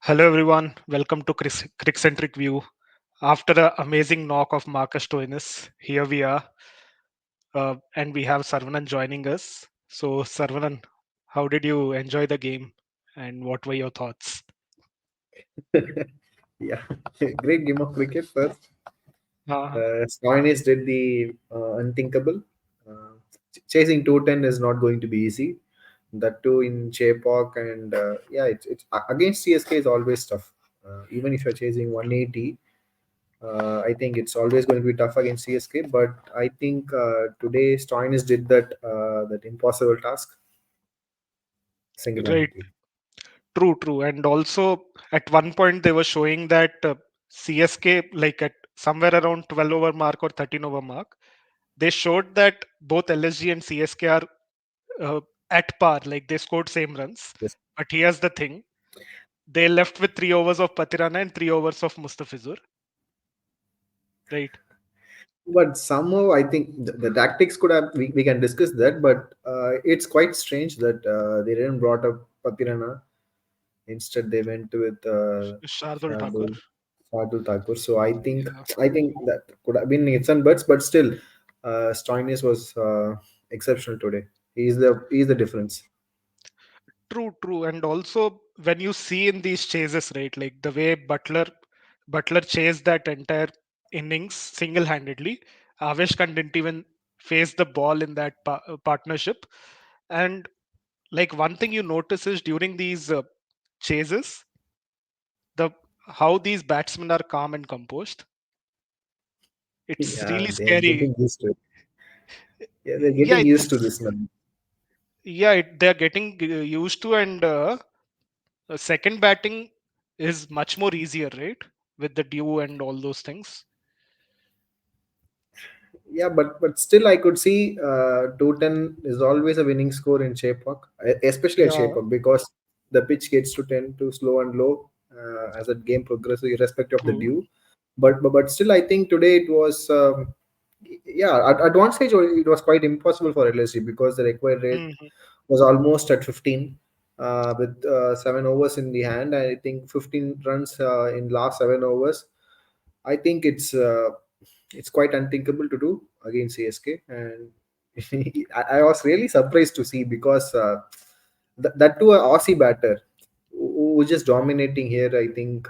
Hello everyone, welcome to Criccentric View. After the amazing knock of Marcus Stoinis, here we are, and we have Sarvanan joining us. So Sarvanan, how did you enjoy the game, and what were your thoughts? Yeah, great game of cricket. First, Uh, Stoinis did the unthinkable. Uh, Chasing 210 is not going to be easy. That too in Chepauk, and yeah, against CSK is always tough. Even if you're chasing 180, I think it's always going to be tough against CSK. But I think today Stoinis did that impossible task right, single-handedly. true, and also at one point they were showing that CSK, like at somewhere around 12 over mark or 13 over mark, they showed that both LSG and CSK are uh, at par, like they scored same runs. Yes. But here's the thing: they left with 3 overs of Patirana and 3 overs of Mustafizur, right? But somehow I think the tactics could have we can discuss that, but it's quite strange that they didn't brought up Papirana. Instead, they went with Shardul Thakur. Shardul Shardul Thakur. So Yeah, I think that could have been its and buts, but still, Stoinis was exceptional today. He's the difference. true. And also when you see in these chases, right, like the way Butler chased that entire innings single-handedly. Avesh Khan didn't even face the ball in that partnership. And like one thing you notice is during these chases, the how these batsmen are calm and composed. It's Yeah, really they're scary. getting used to it. Yeah, they're Yeah, getting used to this now. they're getting used to, and second batting is much more easier, right? With the dew and all those things. Yeah, but still, I could see 210 is always a winning score in Chepauk, especially at Yeah, Chepauk, because the pitch gets to tend to slow and low as the game progresses, irrespective of the true. dew. But still, I think today it was yeah, at one stage it was quite impossible for LSG because the required rate Mhm. was almost at 15 with 7 overs in the hand. I think 15 runs in last 7 overs. I think it's quite unthinkable to do against CSK, and I was really surprised to see because that too a Aussie batter who was just dominating here. I think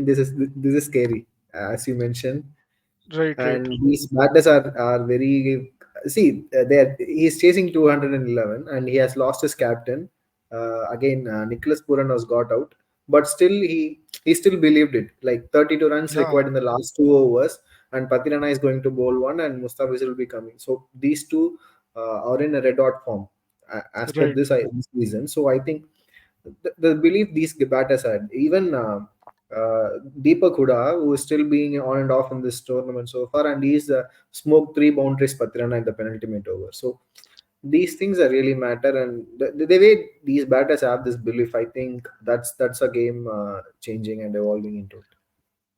this is scary, as you mentioned, Right. and these batters are very see they are, he's chasing 211 and he has lost his captain again. Nicholas Puran was got out, but still he still believed it, like 32 runs Yeah, required in the last 2 overs, and Patirana is going to bowl one and Mustafizur will be coming, so these two are in a red hot form as per right. this season. So I think the belief these batters had, even Deepak Huda, who is still being on and off in this tournament so far, and he's smoked 3 boundaries Patrana in the penultimate over. So these things are really matter, and the way these batters have this belief, I think that's a game changing and evolving into it.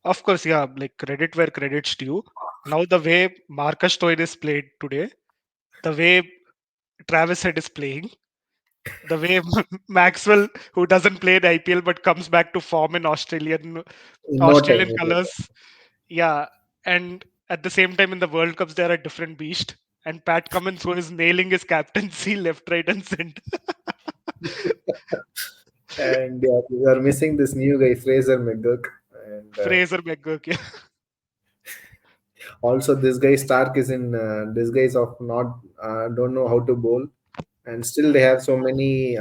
Of course, yeah, like credit where credit's due. Now the way Marcus Stoinis played today, the way Travis Head is playing, the way Maxwell, who doesn't play the IPL but comes back to form in In no Australian time. colors. Yeah, and at the same time in the World Cups they're a different beast. And Pat Cummins, who is nailing his captaincy left, right, and center. And yeah, we are missing this new guy, Fraser McGurk. And Fraser McGurk, yeah. also, this guy Stark is in disguise of not don't know how to bowl, and still they Mhm. have so many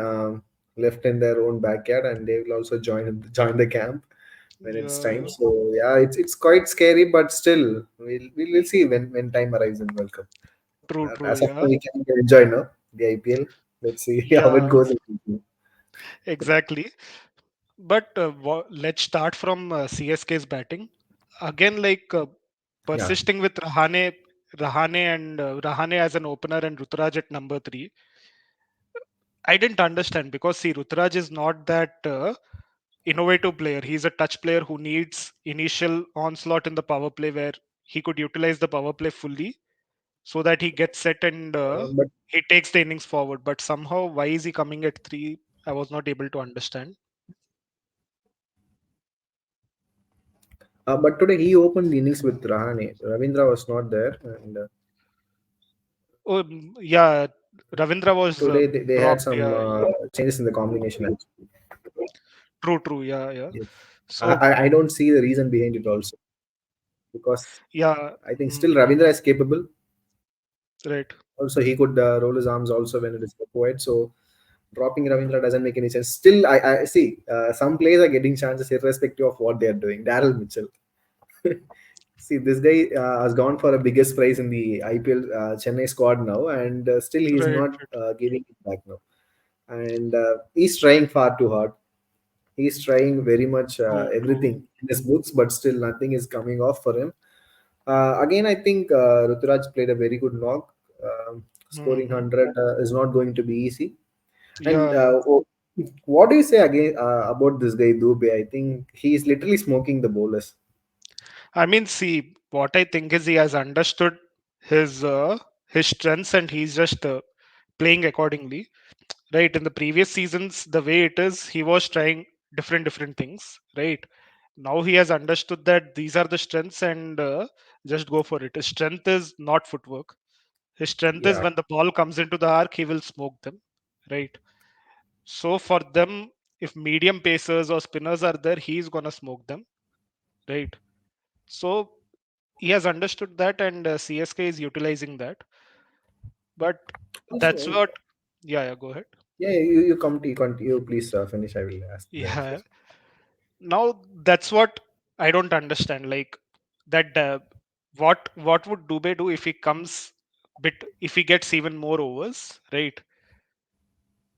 left in their own backyard, and they will also join the camp when it's time. Yeah, So yeah, it's quite scary, but still we'll see when time arrives in World Cup. true, As of now, yeah. we can enjoy now the IPL. Let's see how it Yeah, goes. In exactly. But let's start from CSK's batting. Again, like yeah, persisting with Rahane as an opener and Ruturaj at number three. I didn't understand because see, Ruturaj is not that innovative player. He's a touch player who needs initial onslaught in the power play where he could utilize the power play fully so that he gets set and but he takes the innings forward. But somehow, why is he coming at three? I was not able to understand. But today he opened the innings with Rahane. Ravindra was not there, and Oh, yeah, Ravindra was today they had dropped. some Yeah, changes in the combination. Actually. true, true. Yeah, yeah. Yes. So, I don't see the reason behind it also, because yeah, I think still mhm, Ravindra is capable. right, Also, he could roll his arms also when it is required. So dropping Ravindra doesn't make any sense. Still, I see some players are getting chances irrespective of what they are doing. Daryl Mitchell. See, this guy has gone for a biggest prize in the IPL Chennai squad now, and still he's right, not right. giving it back now. And he's trying far too hard. He's trying very much True, true. everything in his books, but still nothing is coming off for him. Again, I think Ruturaj played a very good knock. Scoring Hmm. 100 is not going to be easy. And Yeah, yeah. what do you say again about this guy Dubey? I think he is literally smoking the bowlers. I mean, see, what I think is he has understood his strengths and he's just playing accordingly. Right, in the previous seasons, the way it is, he was trying different things. Right, now he has understood that these are the strengths and just go for it. His strength is not footwork. His strength is Yeah, when the ball comes into the arc, he will smoke them. Right. So for them, if medium pacers or spinners are there, he's gonna smoke them. Right. So he has understood that, and CSK is utilizing that. But that's also, what. Yeah, yeah. Go ahead. yeah, you please finish. I will ask then Yeah. first. Now that's what I don't understand. Like that. What would Dubey do if he comes bit if he gets even more overs, right?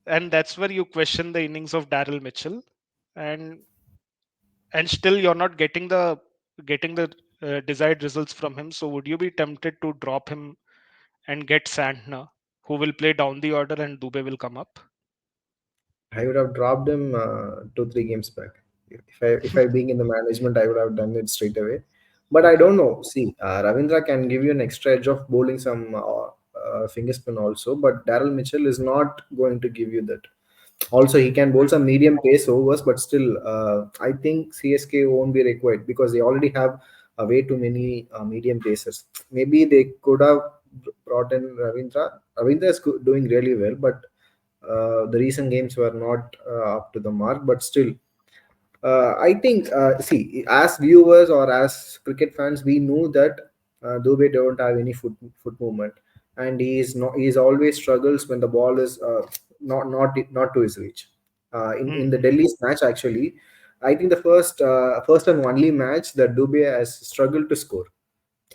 And that's where you question the innings of Daryl Mitchell, and still you're not getting the desired results from him. So would you be tempted to drop him and get Santner, who will play down the order, and Dubey will come up? I would have dropped him 2 3 games back. If I being in the management, I would have done it straight away. But I Okay. don't know. See, Ravindra can give you an extra edge of bowling some finger spin also, but Daryl Mitchell is not going to give you that. Also, he can bowl Right. some medium pace overs, but still, I think CSK won't be required because they already have way too many medium pacers. Maybe they could have brought in Ravindra. Ravindra is doing really well, but the recent games were not up to the mark. But still, I think, see, as viewers or as cricket fans, we know that Dubey don't have any foot movement, and he is not. He is always struggles when the ball is not to his reach. In the Hmm. Delhi's match, actually, I think the first and only match that Dubey has struggled to score.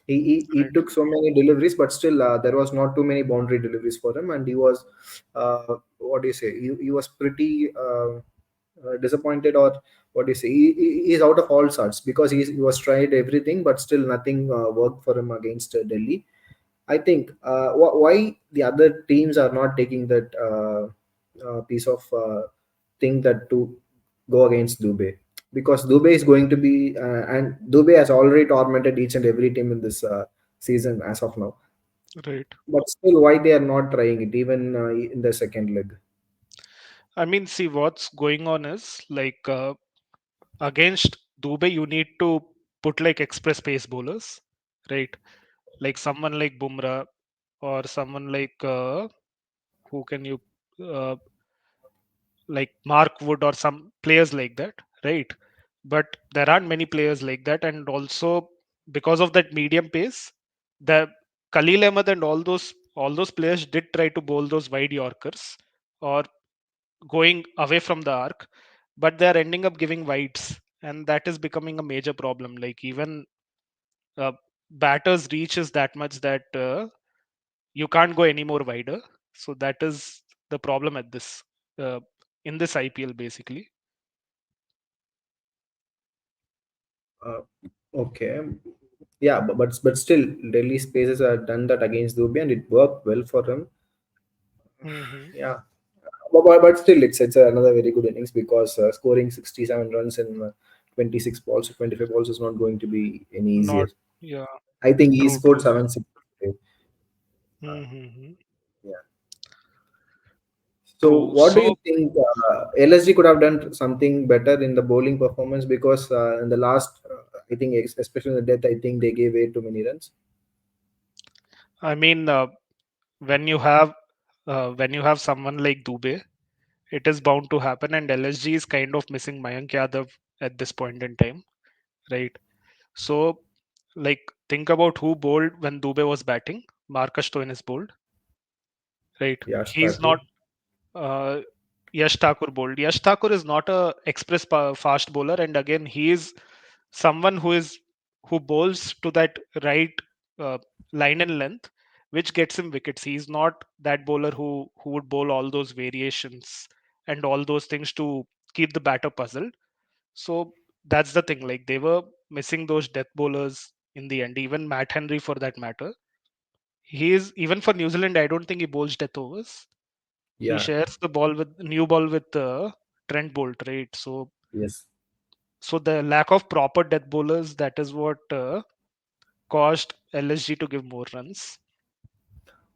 He Right. took so many deliveries, but still there was not too many boundary deliveries for him, and he was what do you say? He was pretty disappointed, or what do you say? He's out of all sorts because he was tried everything, but still nothing worked for him against Delhi. I think why the other teams are not taking that piece of thing that to go against Dubey, because Dubey is going to be and Dubey has already tormented each and every team in this season as of now. Right. But still, why they are not trying it even in the second leg? I mean, see, what's going on is like against Dubey, you need to put like express pace bowlers, right? Like someone like Bumrah or someone like who can you uh, like Mark Wood or some players like that, right? But there aren't many players like that, and also because of that medium pace, the Khalil Ahmed and all those players did try to bowl those wide Yorkers or going away from the arc, but they are ending up giving wides, and that is becoming a major problem. Like even uh, batters' reach is that much that you can't go any more wider. So that is the problem at this uh, in this IPL basically. Uh, okay, yeah, but still, Delhi Spaces have done that against Dubey, and it worked well for him. Hmm. Yeah, but still, it's another very good innings because scoring 67 runs in 26 balls or 25 balls is not going to be any easier. Not, yeah, I think he true, scored true. 7 6. Hmm. Yeah. So, True. what do you So think? LSG could have done something better in the bowling performance because in the last, I think, especially in the death, I think they gave way too many runs. I mean, when you have someone like Dubey, it is bound to happen, and LSG is kind of missing Mayank Yadav at this point in time, right? So, like, think about who bowled when Dubey was batting. Marcus Stoinis bowled, right? Yash He's Thakur. not. Uh, Yash Thakur bowled. Yash Thakur is not a fast bowler, and again, he is someone who bowls to that right uh, line and length, which gets him wickets. He's not that bowler who would bowl all those variations and all those things to keep the batter puzzled. So that's the thing. Like they were missing those death bowlers in the end. Even Matt Henry, for that matter, he is even for New Zealand. I don't think he bowls death overs. He Yeah. shares the ball with new ball with Trent Bolt, right? Yes. So the lack of proper death bowlers, that is what caused LSG to give more runs.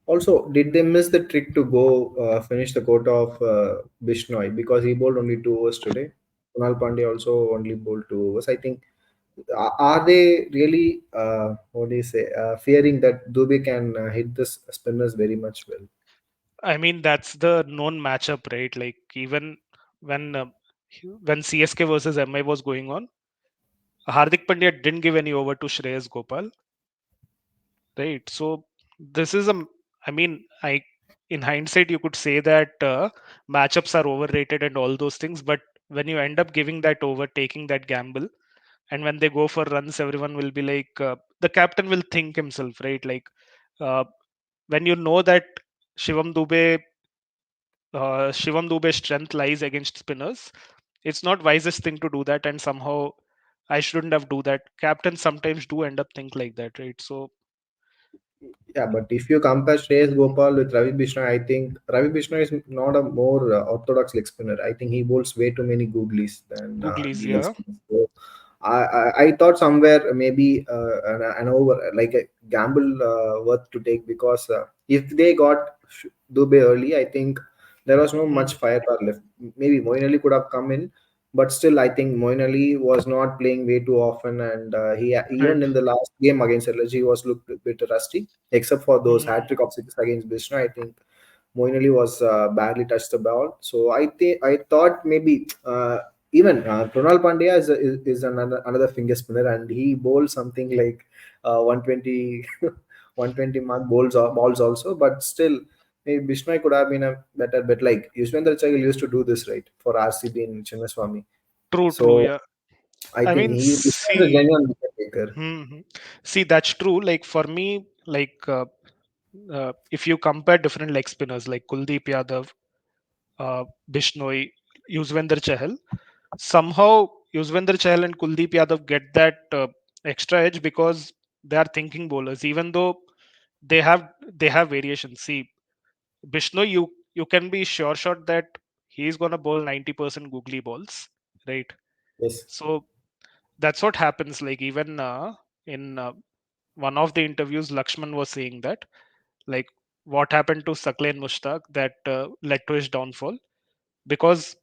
Also, did they miss the trick to go finish the quota of Bishnoi because he bowled only 2 overs today? Kunal Pandey also only bowled 2 overs. I think are they really what do you say fearing that Dubey can hit the spinners very much well? I mean, that's the known matchup, right? Like even when uh, when CSK versus MI was going on, Hardik Pandya didn't give any over to Shreyas Gopal, right? So this is I mean, in hindsight, you could say that matchups are overrated and all those things, but when you end up giving that over, taking that gamble, and when they go for runs, everyone will be like, the captain will think himself, right? Like uh, when you know that Shivam Dubey Shivam Dube's strength lies against spinners. It's not wisest thing to do that, and somehow I shouldn't have do that. Captains sometimes do end up think like that, right? So Yeah, but if you compare Shreyas Gopal with Ravi Bishnoi, I think Ravi Bishnoi is not a more orthodox leg spinner. I think he bowls way too many googlies than googlies, the leg yeah. spinners. So I thought somewhere maybe an over like a gamble worth to take because if they got Dubey early, I think there was no much Mhm. firepower left. Maybe Moeen Ali could have come in, but still, I think Moeen Ali was not playing way too often, and he Right. even in the last game against LSG was looked a bit rusty, except for those Mhm. hat trick of sixes against Bishnu. I think Moeen Ali was barely touched the ball. So I thought maybe even Pranal Pandya is another finger spinner, and he bowls something like 120 120 mark balls also, but still. Maybe Bishnoi could have been a better bet. Like Yuzvendra Chahal used to do this right for RCB in Chinnaswamy. True, true, So yeah. I I think mean, Bishnoi is a see, genuine wicket taker. mhm. See, that's true. Like for me, like if you compare different leg spinners like Kuldeep Yadav, Bishnoi, Yuzvendra Chahal, somehow Yuzvendra Chahal and Kuldeep Yadav get that extra edge because they are thinking bowlers, even though they have variations. See, Bishnu, you can be sure shot that he's gonna bowl 90% googly balls, right? Yes, So that's what happens. Like even in one of the interviews, Lakshman was saying that like what happened to Saklain Mushtaq that led to his downfall because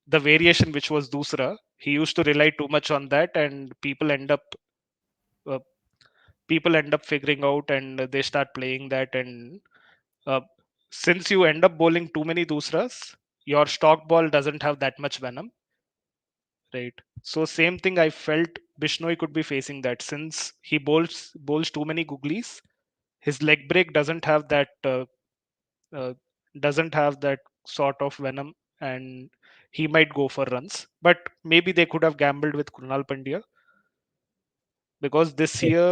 the variation which was Dusra, he used to rely too much on that, and uh, people end up figuring out and they start playing that, and uh, since you end up bowling too many Dusras, your stock ball doesn't have that much venom, right? So same thing I felt Bishnoi could be facing that since he bowls too many googlies, his leg break uh, doesn't have that sort of venom, and he might go for runs. But maybe they could have gambled with Krunal Pandya because yes.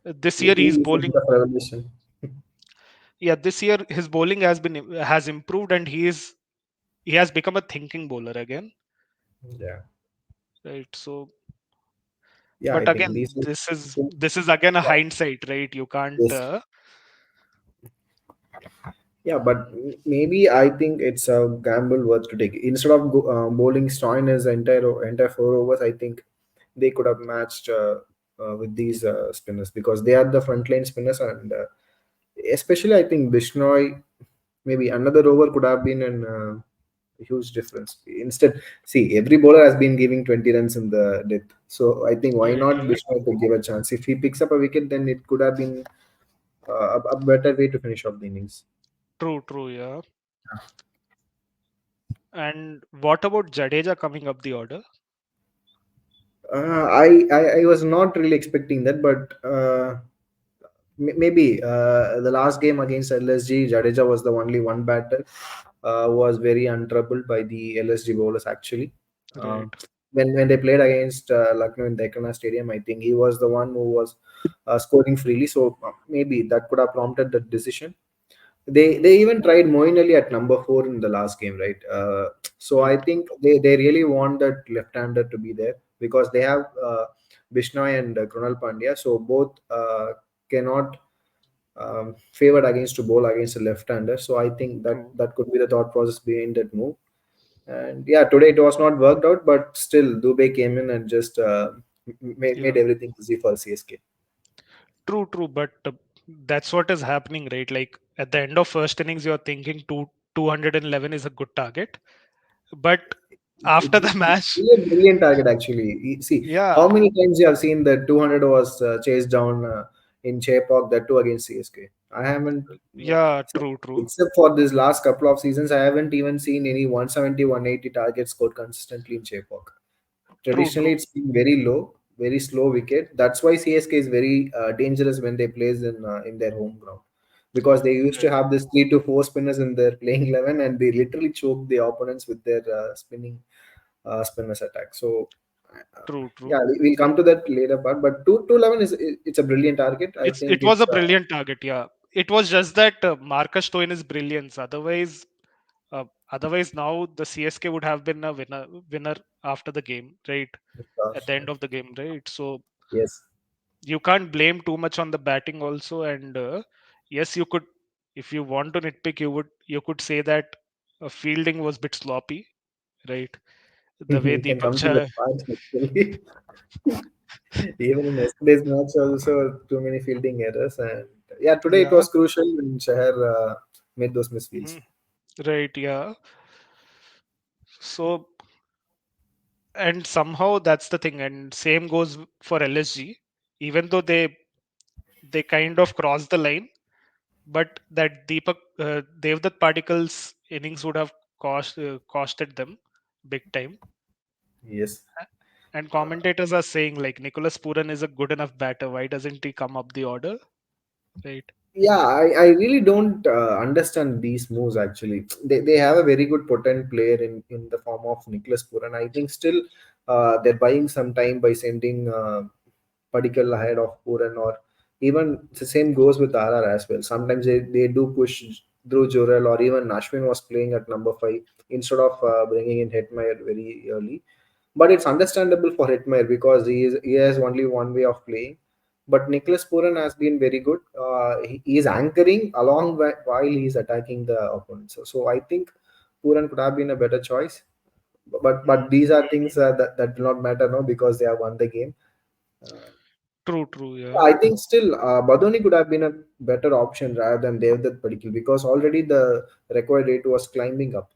this He year he's is a bowling. bit of revelation. Yeah, this year his bowling has improved, and he has become a thinking bowler again, Yeah, right? So, yeah. I but think again, these. this is again a hindsight, right? You can't. Yes. Yeah, but maybe I think it's a gamble worth to take. Instead of bowling Stoiner's entire 4 overs, I think they could have matched with these spinners because they are the frontline spinners, and especially I think Bishnoi. Maybe another over could have been an huge difference. Instead, see, every bowler has been giving 20 runs in the death. So I think why Right, not right. Bishnoy to give a chance? If he picks up a wicket, then it could have been a better way to finish off the innings. True, true, yeah. And what about Jadeja coming up the order? I was not really expecting that, but maybe the last game against LSG, Jadeja was the only one batter was very untroubled by the LSG bowlers actually. Right. When they played against Lucknow in the Ekana Stadium, I think he was the one who was scoring freely. So maybe that could have prompted the decision. They Mm, even tried Moeen Ali at number 4 in the last game, right? So I right. think they really want that left-hander to be there because they have Bishnoi and Krunal Pandya. So both cannot favored against to bowl against a left-hander. So I think that True. that could be the thought process behind that move. And yeah, today it was not worked out, but still Dubey came in and just made Yeah. everything easy for CSK. True, true. But that's what is happening, right? Like at the end of first innings, you're thinking 211 is a good target. But after the It's match, really a brilliant target, actually. See, yeah, how many times you have seen that 200 was chased down in Chepauk, that too against CSK? I haven't, yeah, true, true, except for this last couple of seasons, I haven't even seen any 170, 180 targets scored consistently in Chepauk. true, Traditionally, true. it's been very low, very slow wicket. That's why CSK is very dangerous when they plays in their home ground, because they used to Right. have this 3 to 4 spinners in their playing 11, and they literally choke the opponents with their spinning spinners attack. So True, true. yeah, we'll come to that later part. But 211 is it's a brilliant target. I It think was it's a brilliant target. Yeah, it was just that Marcus Stoinis' brilliance. Otherwise now the CSK would have been a winner after the game, right? At the end of the game, right? So yes. you can't blame too much on the batting also. And yes, you could, if you want to nitpick, you could say that fielding was a bit sloppy, right? The way We can Deepak come to that Chah, part actually. Even in yesterday's match, also too many fielding errors, and yeah, today it yeah, was crucial when Shahar made those misfields. mhm, right, yeah. So, and somehow that's the thing, and same goes for LSG. Even though they kind of crossed the line, but that Deepak Devdutt Padikal's innings would have costed them big time. Yes. And commentators are saying like Nicholas Puran is a good enough batter. Why doesn't he come up the order? Right. Yeah, I really don't understand these moves actually. They have a very good potent player in the form of Nicholas Puran. I think still they're buying some time by sending Padikkal ahead of Puran, or even the same goes with RR as well. Sometimes they do push Dhruv Jurel, or even Ashwin was playing at number 5 instead of bringing in Hetmeyer very early. But it's understandable for Hetmeyer because he has only one way of playing. But Nicholas Puran has been very good. He is anchoring along while he is attacking the opponent. So I think Puran could have been a better choice. But Mm. these are things that do not matter now because they have won the game. Uh, True, true, yeah, yeah. I think still Badoni could have been a better option rather than Devdutt Padikkal because already the required rate was climbing up.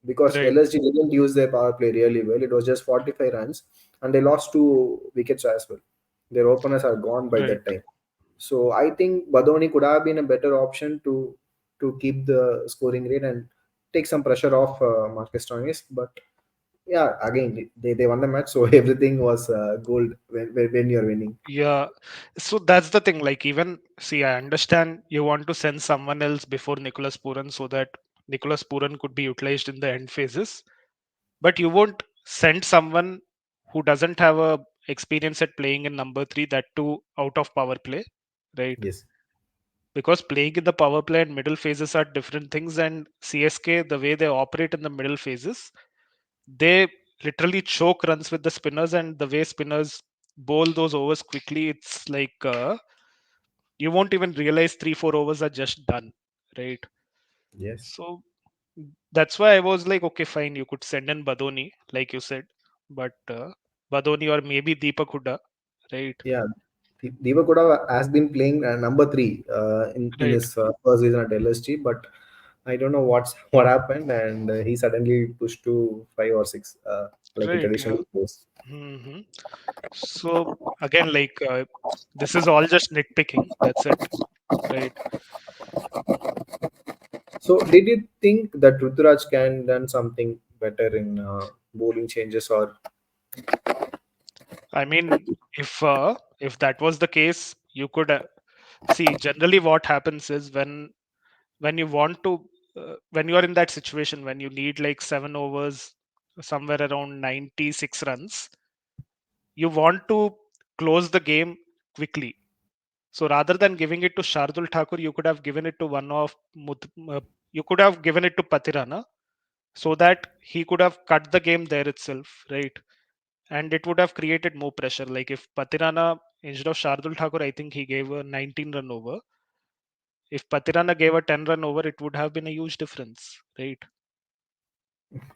Because Right, LSG didn't use their power play really well. It was just 45 runs and they lost 2 wickets as well. Their openers are gone by right. that time. So I think Badoni could have been a better option to keep the scoring rate and take some pressure off Marcus Stoinis. But yeah, again, they won the match, so everything was gold when you're winning. Yeah. So that's the thing. Like, even see, I understand you want to send someone else before Nicholas Puran so that Nicholas Puran could be utilized in the end phases, but you won't send someone who doesn't have a experience at playing in number three, that too out of power play, right? Yes. Because playing in the power play and middle phases are different things, and CSK, the way they operate in the middle phases, they literally choke runs with the spinners, and the way spinners bowl those overs quickly, it's like you won't even realize 3 4 overs are just done, right? Yes. So that's why I was like, okay, fine, you could send in Badoni like you said, but Badoni or maybe Deepak Hooda, right? Yeah, Divakoda has been playing number 3 in Right. his first season at LSG, but I don't know what happened, and he suddenly pushed to 5 or 6, like he Right. Yeah. traditionally goes. Hmm. So again, like this is all just nitpicking. That's it. Right. So, did you think that Ruturaj can done something better in bowling changes, or I mean, if that was the case, you could see. Generally, what happens is when you want to when you are in that situation when you need like 7 overs, somewhere around 96 runs, you want to close the game quickly. So rather than giving it to Shardul Thakur, you could have given it to one of you could have given it to Patirana, so that he could have cut the game there itself, right? And it would have created more pressure. Like if Patirana instead of Shardul Thakur, I think he gave a 19 run over. If Patirana gave a 10 run over, it would have been a huge difference, right?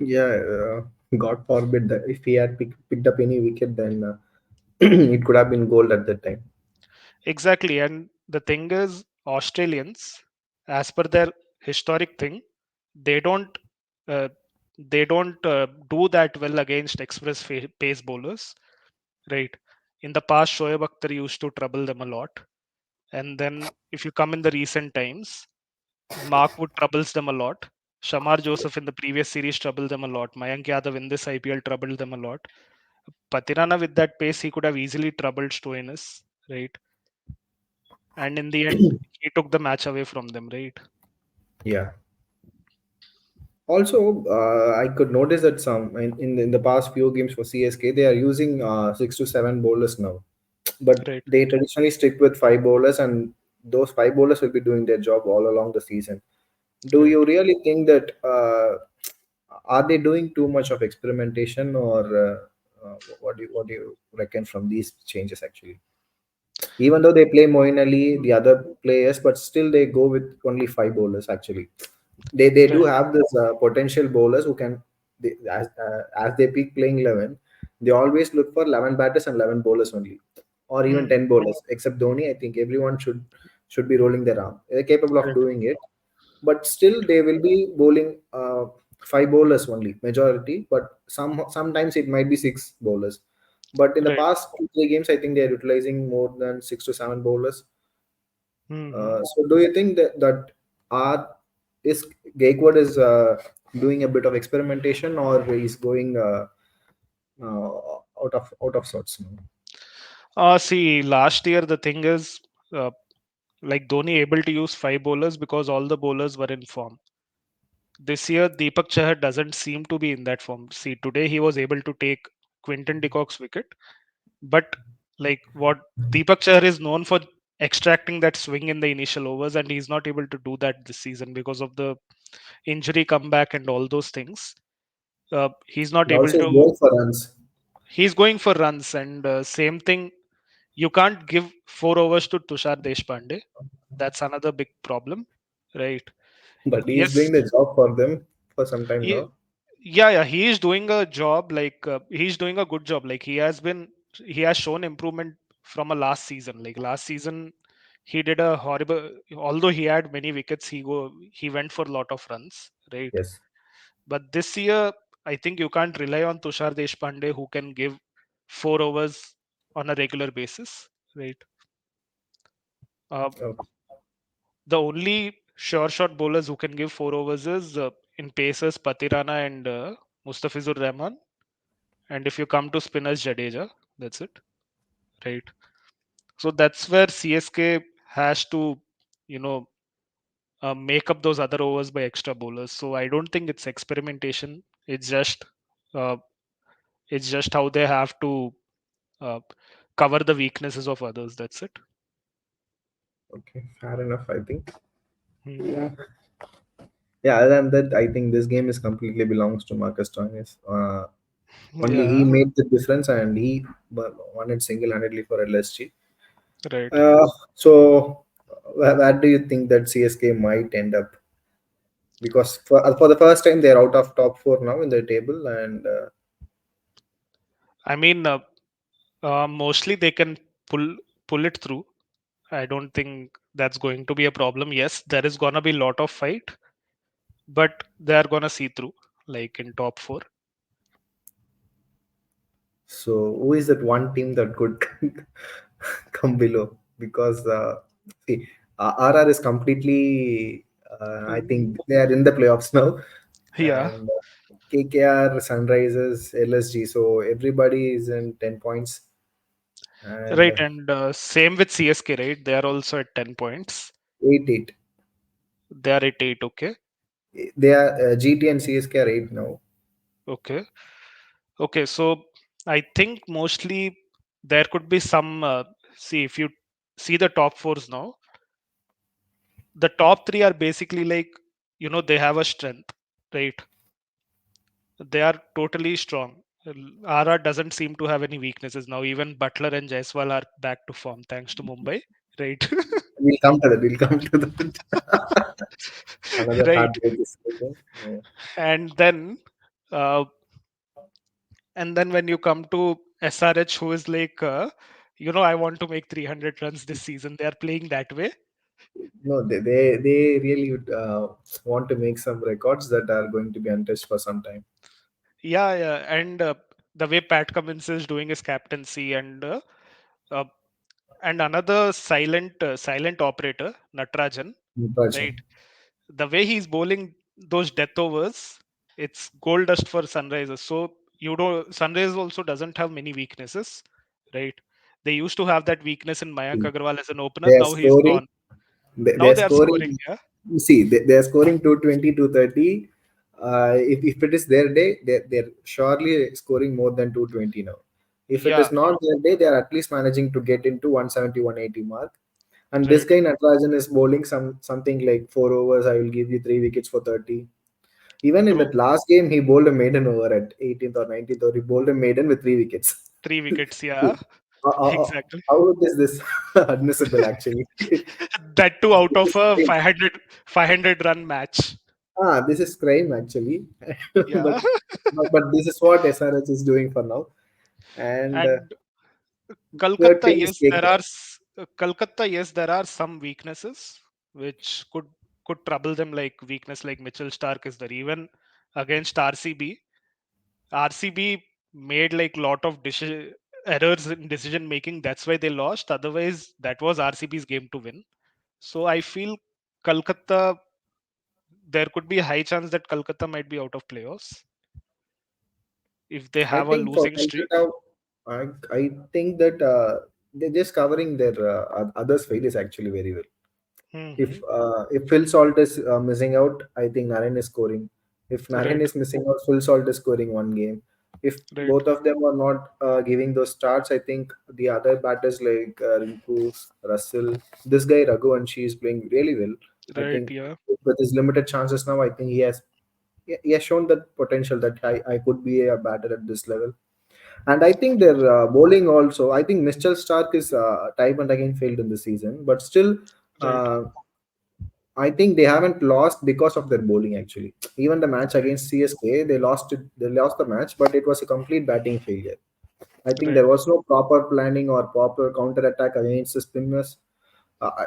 yeah, God forbid that if he had picked up any wicket, then it could have been gold at that time. Exactly. And the thing is, Australians, as per their historic thing, they don't uh, do that well against pace bowlers, right? In the past, Shoaib Akhtar used to trouble them a lot. And then if you come in the recent times, Mark Wood troubles them a lot. Shamar Joseph in the previous series troubled them a lot. Mayank Yadav in this IPL troubled them a lot. Patirana with that pace, he could have easily troubled Stoinis, right? And in the end, he took the match away from them, right? Yeah. Also, I could notice that some in the past few games for CSK, they are using 6 to 7 bowlers now, but Right. they traditionally stick with 5 bowlers, and those 5 bowlers will be doing their job all along the season. Do Right. you really think that are they doing too much of experimentation, or what do you reckon from these changes actually? Even though they play Moeen Ali, the other players, but still they go with only 5 bowlers actually. They do Right. have this potential bowlers who can, as they pick playing 11, they always look for 11 batters and 11 bowlers only, or even Hmm. 10 bowlers. Except Dhoni, I think everyone should be rolling their arm. They're capable of Right. doing it, but still they will be bowling 5 bowlers only majority. But sometimes it might be 6 bowlers. But in the Right. past 2 3 games, I think they are utilizing more than 6 to 7 bowlers. Hmm. So do you think that are is Gaikwad is doing a bit of experimentation, or he's going uh, out of sorts now? See, last year the thing is, uh, like Dhoni able to use 5 bowlers because all the bowlers were in form. This year, Deepak Chahar doesn't seem to be in that form. See, today he was able to take Quinton de Kock's wicket, but like what Deepak Chahar is known for extracting that swing in the initial overs, and he's not able to do that this season because of the injury comeback and all those things. He's not And able also he's to. going for runs, He's going for runs, and same thing. You can't give 4 overs to Tushar Deshpande. That's another big problem, right? but he's Yes, doing the job for them for some time he, now. yeah, he is doing a job. Like he's doing a good job. Like he has shown improvement from a last season. Like last season, he did a horrible. Although he had many wickets, he went for a lot of runs, right? Yes. But this year, I think you can't rely on Tushar Deshpande, who can give 4 overs on a regular basis, right? Uh, Okay. the only sure shot bowlers who can give 4 overs is in pacers Patirana and Mustafizur Rahman. And if you come to spinners, Jadeja, that's it, right? So that's where CSK has to, you know, make up those other overs by extra bowlers. So I don't think it's experimentation. Uh, it's just how they have to uh, cover the weaknesses of others. That's it. Okay, fair enough. I think. Hmm. Yeah. Yeah. Other than that, I think this game is completely belongs to Marcus Stoinis. Only he Yeah, made the difference, and he won it single-handedly for LSG. right. So, where do you think that CSK might end up? Because for the first time, they're out of top four now in the table, and I mean, mostly they can pull pull it through. I don't think that's going to be a problem. Yes, there is gonna be a lot of fight, but they are gonna see through, like in top four. So who is that one team that could come below? Because see, RR is completely. I think they are in the playoffs now, Yeah, and KKR, Sunrisers, LSG. So everybody is in 10 points, and right. And same with CSK, right? They are also at 10 points. 8-8. They are at 8. Okay. They are GT and CSK are 8 now. Okay. Okay. So I think mostly there could be some. See, if you see the top fours now, the top three are basically like, they have a strength, right? They are totally strong. RR doesn't seem to have any weaknesses now. Even Butler and Jaiswal are back to form thanks to Mumbai, right? We'll come to that. We'll come to that. Another Right. heartbreak is taken. Yeah. And then, uh, when you come to SRH, who is like, I want to make 300 runs this season. They are playing that way. No, they really would, want to make some records that are going to be untouched for some time. Yeah, yeah. And the way Pat Cummins is doing his captaincy, uh, and another silent operator, Natarajan, right? Impression. The way he's bowling those death overs, it's gold dust for Sunrisers. So Sunrisers also doesn't have many weaknesses, right? They used to have that weakness in Mayank Agarwal as an opener. They are Now he's scoring. gone. Now They're they are scoring. scoring. Yeah, You see, they're scoring 220, 230. If it is their day, they're surely scoring more than 220 now. If it yeah, is not their day, they are at least managing to get into 170, 180 mark. And this right, guy Natarajan is bowling something like 4 overs. I will give you 3 wickets for 30. Even in true. that last game, he bowled a maiden over at 18th or 19th, or he bowled a maiden with 3 wickets. 3 wickets. Yeah, exactly. How is this admissible actually? That too out This of is a crime. 500 run match. This is crime actually. but, Yeah, but this is what SRH is doing for now. And and third Kolkata, team is yes, KKR. Kolkata, yes, there are some weaknesses which could trouble them. Like weakness, like Mitchell Stark is there. Even against RCB, RCB made like lot of errors in decision making. That's why they lost. Otherwise, that was RCB's game to win. So I feel Kolkata, there could be a high chance that Kolkata might be out of playoffs if they I have a think for losing streak. Calcutta, I think that they're just covering their others' failures actually very well. Hmm. If Phil Salt is missing out, I think Naren is scoring. If Naren Right, is missing out, Phil Salt is scoring one game. If right, both of them are not giving those starts, I think the other batters like Rinku, Russell, this guy Raghu, and she is playing really well. I right. think Yeah, with his limited chances now, I think he has shown that potential that I could be a batter at this level. And I think their bowling also. I think Mitchell Stark is time and again failed in the season, but still. right, Uh, I think they haven't lost because of their bowling actually. Even the match right, against CSK, they lost it. They lost the match, but it was a complete batting failure. I think right. there was no proper planning or proper counter attack against the spinners,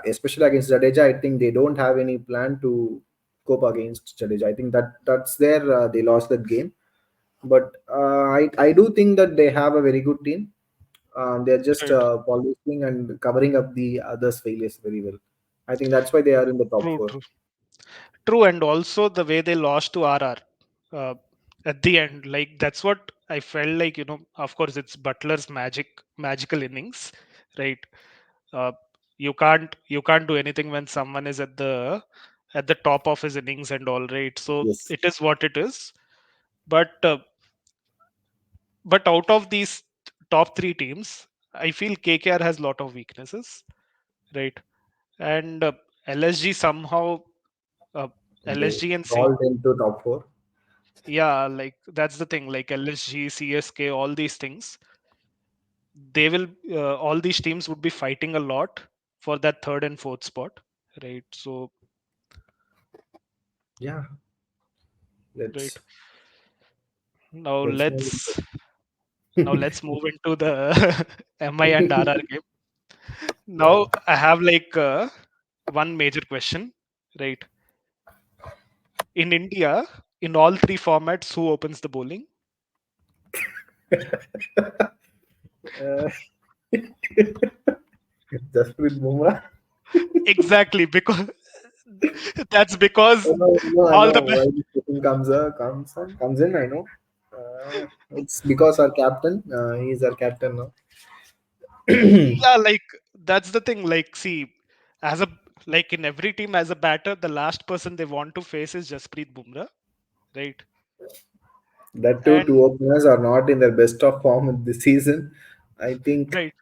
especially against Jadeja. I think they don't have any plan to cope against Jadeja. I think that's there. They lost that game, but I do think that they have a very good team. They're just Right. polishing and covering up the others' failures very well. I think that's why they are in the top True, four. true. True, and also the way they lost to RR uh, at the end, like that's what I felt like. Of course, it's Butler's magical innings, right? Uh, you can't do anything when someone is at the top of his innings and all, right? So Yes. it is what it is. But out of these top three teams, I feel KKR has lot of weaknesses, right? And LSG somehow, uh, They LSG and C crawled into top four. yeah, like that's the thing, like LSG, CSK, all these things, they will all these teams would be fighting a lot for that third and fourth spot, right? So Yeah, right let's now let's move let's now into. let's move into the MI and RR game. Yeah, Now I have like one major question, right? in India, in all three formats, who opens the bowling? Uh, Jasprit Bumrah. Exactly, because that's because I all know the why this question comes in. I know. It's because our captain. He's our captain now. yeah, like that's the thing. Like, see, as a like in every team as a batter, the last person they want to face is Jasprit Bumrah, right? That too, And two openers are not in their best of form in this season. I think right,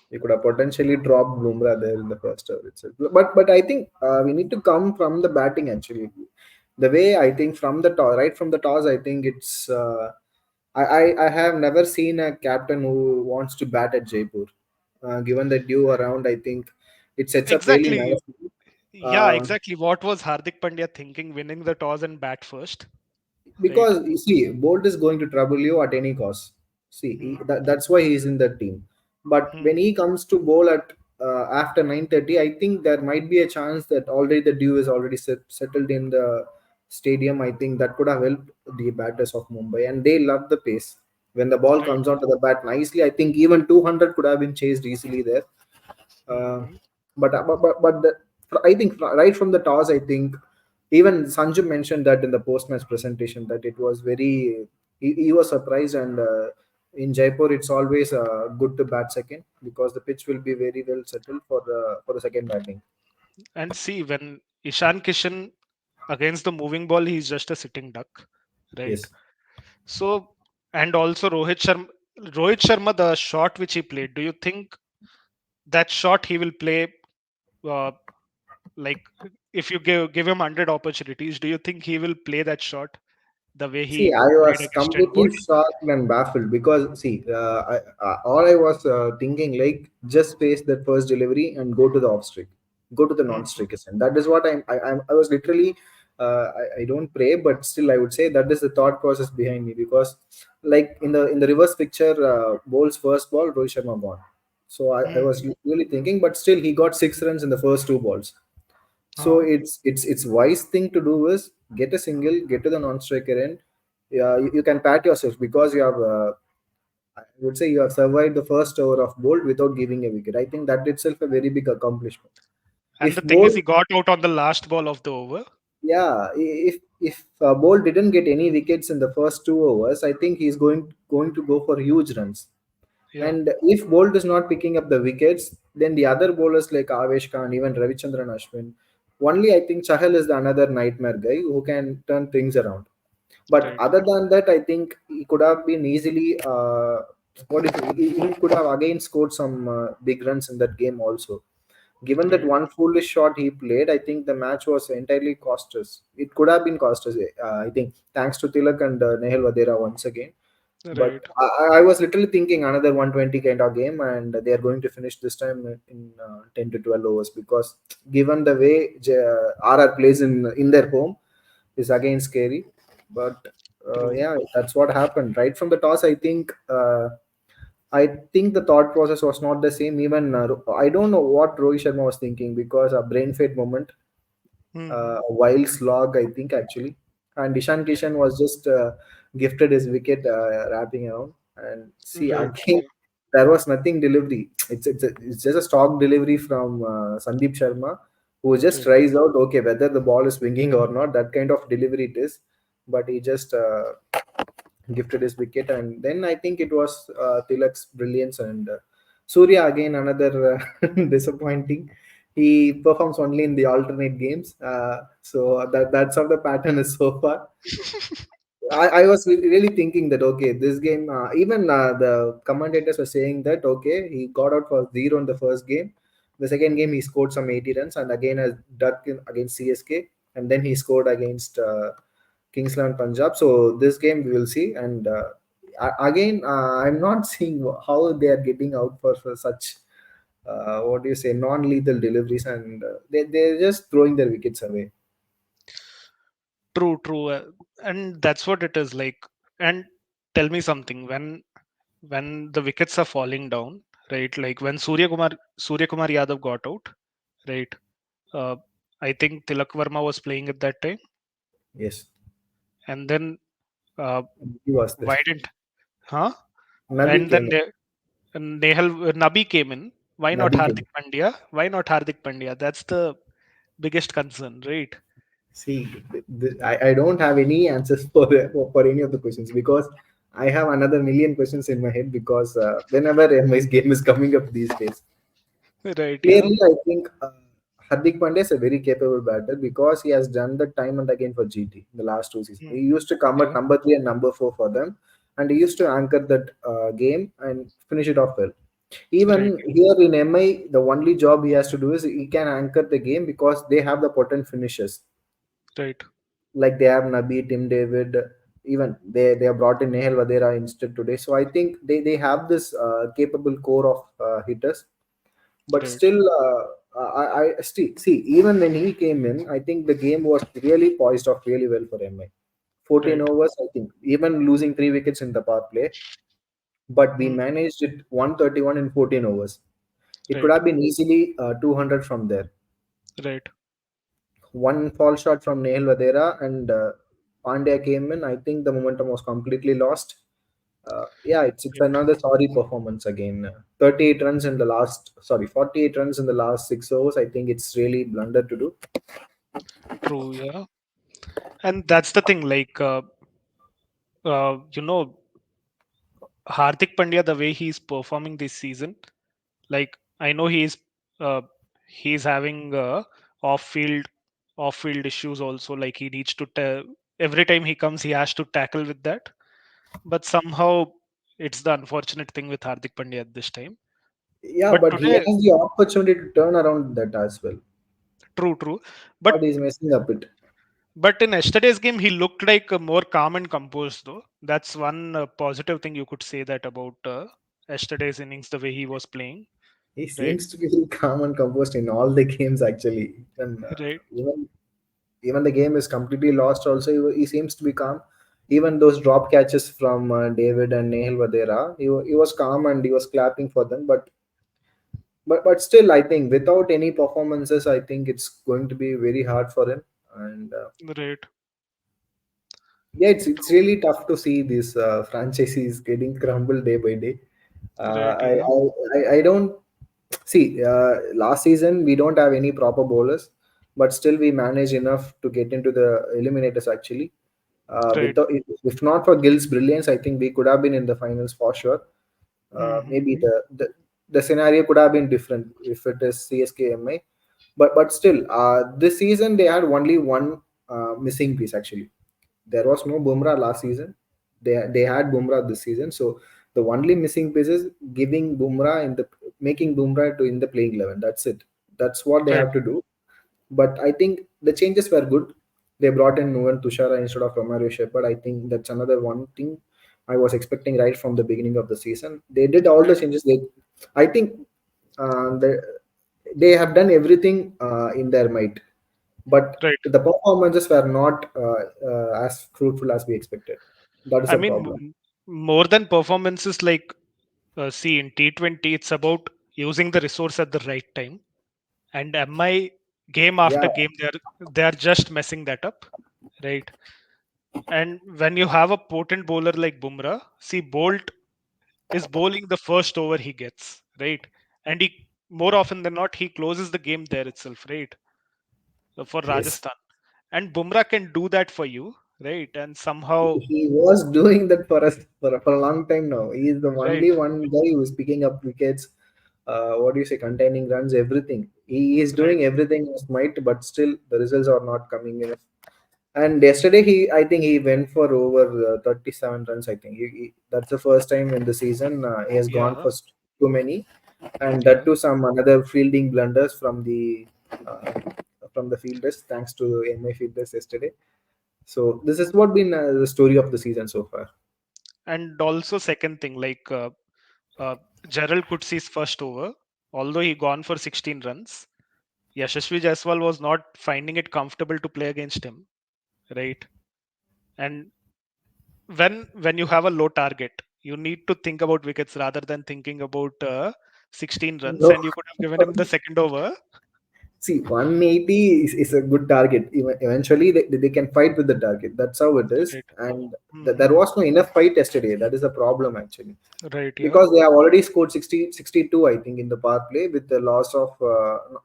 you could have potentially dropped Bumrah there in the first over itself. But I think we need to come from the batting actually. The way I think from the toss, right from the toss, I think it's. I have never seen a captain who wants to bat at Jaipur. Given the due around, I think it sets up really exactly. nicely. Yeah, Um, exactly. What was Hardik Pandya thinking, winning the toss and bat first, right? because you see, Bolt is going to trouble you at any cost. See, Hmm. that's why he's in the team. But when Hmm. he comes to bowl at after 9:30, I think there might be a chance that already the dew is already settled in the stadium. I think that could have helped the batters of Mumbai, and they love the pace. When the ball Right. comes onto the bat nicely, I think even 200 could have been chased easily there. Uh, Hmm. I think right from the toss, I think even Sanju mentioned that in the post-match presentation that it was very he was surprised and in Jaipur it's always good to bat second because the pitch will be very well settled for the second batting. And see, when Ishan Kishan against the moving ball, he's just a sitting duck, right? Yes. So, and also Rohit Sharma, the shot which he played, do you think that shot he will play? Uh, like, if you give him 100 opportunities, do you think he will play that shot the way See, he I played was against Trent Bolt? completely shocked and baffled because see, all I was thinking like just face that first delivery and go to the off streak, go to the Mhm. non-streak and that is what I was literally. I don't pray, but still I would say that is the thought process behind me because, like in the reverse picture, Bowles first ball, Rohit Sharma gone. So I was Mhm. really thinking, but still he got 6 runs in the first two balls. So Uh, it's wise thing to do is get a single, get to the non-striker end. Yeah, you can pat yourself because you have. I would say you have survived the first over of Bolt without giving a wicket. I think that itself a very big accomplishment. and If the thing is, Bolt, he got out on the last ball of the over. yeah, if Bolt didn't get any wickets in the first 2 overs, I think he's going to go for huge runs. Yeah, And if Bolt is not picking up the wickets, then the other bowlers like Avesh Khan, even Ravichandran Ashwin, only I think Chahal is the another nightmare guy who can turn things around. But right, other than that, I think he could have been easily. What is it? He could have again scored some big runs in that game also. Given that right, one foolish shot he played, I think the match was entirely cost us. It could have been cost us. I think thanks to Tilak and Nehal Vadera once again. But right, I was literally thinking another 120 kind of game, and they are going to finish this time in 10 to 12 overs because given the way RR plays in their home is again scary. But true. yeah, that's what happened right from the toss. I think the thought process was not the same. Even I don't know what Rohit Sharma was thinking because a brain fade moment, Hmm. a wild slog, I think actually. And Ishan Kishan was just gifted his wicket wrapping around. And see Right, again, there was nothing delivery. It's just a stock delivery from Sandeep Sharma, who just right. tries out okay whether the ball is swinging or not. That kind of delivery it is, but he just gifted his wicket, and then I think it was Tilak's brilliance and Surya again another disappointing. He performs only in the alternate games, so that's how the pattern is so far. I was really thinking that okay, this game, even the commentators were saying that okay, he got out for zero in the first game. The second game, he scored some 80 runs, and again has duck against CSK, and then he scored against Kings 11 Punjab. So this game we will see, and again, I'm not seeing how they are getting out for such. What do you say? Non-lethal deliveries, and they're just throwing their wickets away. True, true. And that's what it is like. And tell me something, when the wickets are falling down, right? Like when Surya Kumar Yadav got out, right? Uh, I think Tilak Verma was playing at that time. Yes, and then uh, he was there. why didn't, huh? Nabi And then came in. Nehal Nabi came in. Why not Nabi came in. Hardik Pandya? Why not Hardik Pandya? That's the biggest concern, right? See, I don't have any answers for, for any of the questions because I have another million questions in my head because whenever my game is coming up these days, Right, yeah. clearly I think Hardik Pandya is a very capable batter because he has done that time and again for GT in the last two seasons. He Mm, used to come at yeah, number 3 and number 4 for them, and he used to anchor that game and finish it off well. right, Even here in MI, the only job he has to do is he can anchor the game because they have the potent finishers. right, Like they have Nabi, Tim David, even they have brought in Nehal Vadera instead today. So I think they have this capable core of hitters, but right, still, I still see even when he came in, I think the game was really poised off really well for MI. 14 right, overs, I think, even losing 3 wickets in the power play, but we mm, managed it 131 in 14 overs. It could right, have been easily 200 from there. right, One fall shot from Nehal Vadera and Pandya came in. I think the momentum was completely lost. Yeah, it's right. another sorry performance again. 38 runs in the last, sorry, 48 runs in the last 6 overs. I think it's really blunder to do. True, yeah. And that's the thing, like, you know, Hardik Pandya, the way he's performing this season, like, I know uh, he's having off-field off-field issues also. Like he needs to every time he comes, he has to tackle with that. But somehow, it's the unfortunate thing with Hardik Pandya at this time. Yeah, But but he today, has the opportunity to turn around that as well. true, true. But But he's messing up it. in yesterday's game, he looked like more calm and composed, though. That's one positive thing you could say that about yesterday's innings, the way he was playing, He right? seems to be calm and composed in all the games actually. Right, Even the game is completely lost also, he seems to be calm. Even those drop catches from David and Nehal Vadera, he was calm and he was clapping for them. But still, I think without any performances, I think it's going to be very hard for him. And right, yeah, it's really tough to see these franchises getting crumbled day by day. right, I, yeah, I I don't see. Last season we don't have any proper bowlers, but still we manage enough to get into the eliminators actually. right. Without, if not for Gill's brilliance, I think we could have been in the finals for sure. Maybe Mm-hmm. the scenario could have been different if it is CSKMI, but still, this season they had only one missing piece actually. There was no Bumrah last season. They had Bumrah this season, so the only missing piece is giving Bumrah in the making Bumrah to in the playing 11. That's it. That's what they Right, have to do. But I think the changes were good. They brought in Nuvan Tushara instead of Romario Shepherd. I think that's another one thing I was expecting right from the beginning of the season. They did all the right, changes. I think, they have done everything in their might, but right. the performances were not as fruitful as we expected. That is I a mean, problem. more than performances, like, see, in T20, it's about using the resource at the right time. And MI, game Yeah, after game, they are just messing that up, right? And when you have a potent bowler like Bumrah, see, Bolt is bowling the first over he gets, right? And he, more often than not, he closes the game there itself, right? For yes. Rajasthan. And Bumrah can do that for you, right? And somehow, He was doing that for us for a long time now. He is the right, only one guy who is picking up wickets. What do you say? Containing runs, everything. He is right, doing everything in his might, but still the results are not coming in. And yesterday, I think he went for over 37 runs. I think that's the first time in the season he has gone yeah, for too many, and that yeah. too some another fielding blunders uh, from the fielders, thanks to MI fielders yesterday. So this has what been the story of the season so far. And also, second thing, like, uh, Gerald Coetzee first over, although he gone for 16 runs, Yashasvi Jaiswal was not finding it comfortable to play against him, right? And when you have a low target, you need to think about wickets rather than thinking about 16 runs, No, and you could have given him the second over. See, 180 is a good target. Eventually, they can fight with the target. That's how it is. Right. And there Hmm. was no enough fight yesterday. That is the problem, actually. Right. Yeah. Because they have already scored 62, I think, in the power play with the loss of,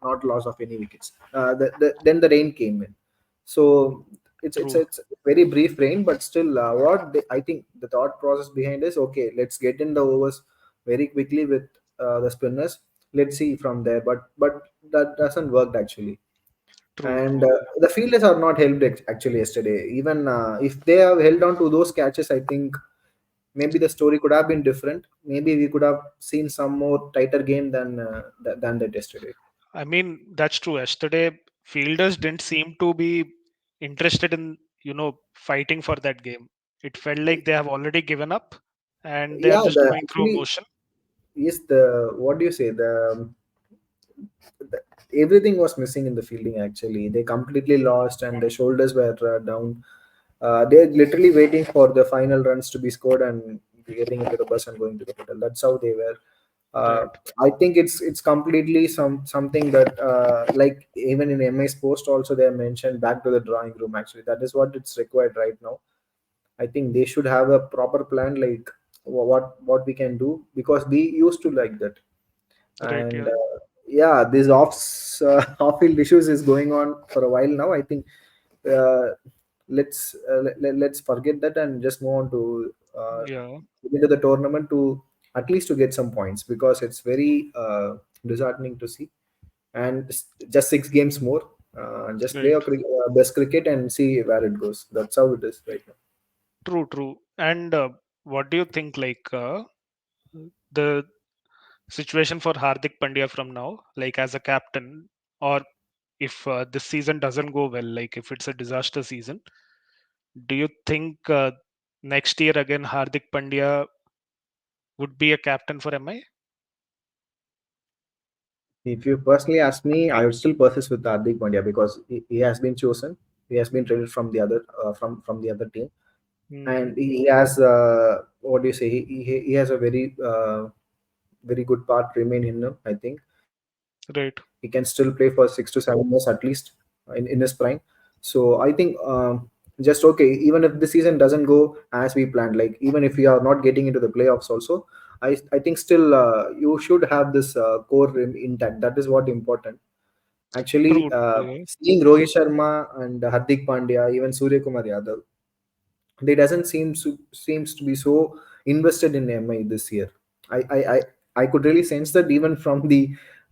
not loss of any wickets. Then the rain came in. So True. it's very brief rain, but still, I think the thought process behind is okay, let's get in the overs very quickly with the spinners. Let's see from there. But that doesn't work actually. True. And True. the fielders are not helped actually yesterday. Even if they have held on to those catches, I think maybe the story could have been different. Maybe we could have seen some more tighter game than that yesterday. I mean, that's true. Yesterday, fielders didn't seem to be interested in, fighting for that game. It felt like they have already given up and they are Yeah, just the going through actually motion. is the what do you say the everything was missing in the fielding actually. They completely lost and the shoulders were down. They're literally waiting for the final runs to be scored and getting into the bus and going to the hotel. That's how they were. uh, Right. I think it's completely something that like even in MI's post also they mentioned back to the drawing room. Actually, that is what it's required right now. I think they should have a proper plan, like what we can do, because we used to like that. Right. And Yeah. yeah, this off field issues is going on for a while now. I think uh, let's forget that and just move on to Yeah. into the tournament to at least to get some points, because it's very disheartening to see. And just 6 games more, just play Right. your best cricket and see where it goes. That's how it is right now. True. True. And what do you think, like, the situation for Hardik Pandya from now, like as a captain, or if this season doesn't go well, like if it's a disaster season, do you think next year again Hardik Pandya would be a captain for MI? If you personally ask me, I would still persist with Hardik Pandya because he has been chosen. He has been traded from the other from the other team, Hmm. and he has what do you say? He has a very good part remain in him. I think Right. he can still play for 6 to 7 years at least in his prime. So I think just okay, even if the season doesn't go as we planned, like even if we are not getting into the playoffs also, I think still you should have this core intact. That is what important. Actually, True. True. Yeah. seeing Rohit Sharma and Hardik Pandya, even Surya Kumar Yadav, they doesn't seems to be so invested in MI this year. I could really sense that even from the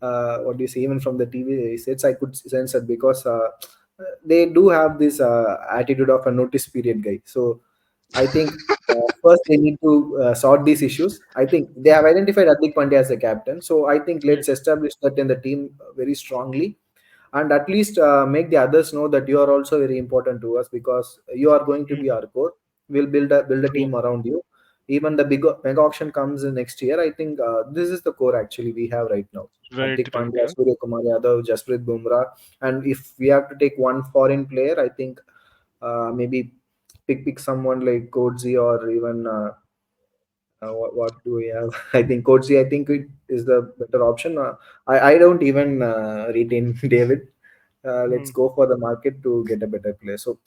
what do you say, even from the TV sets, I could sense that because they do have this attitude of a notice period guy. So I think first they need to sort these issues. I think they have identified Hardik Pandya as a captain. So I think Right. let's establish that in the team very strongly, and at least make the others know that you are also very important to us, because you are going to be Hmm. our core. We'll build a True. team around you. Even the big mega auction comes in next year. I think this is the core actually we have right now. Right. Hardik Right. Pandya, Yeah. Surya Kumar Yadav, Jasprit Bumrah, and if we have to take one foreign player, I think maybe pick someone like Kodzi, or even what do we have? I think Kodzi, I think it is the better option. I don't even retain David. Let's Hmm. go for the market to get a better player. So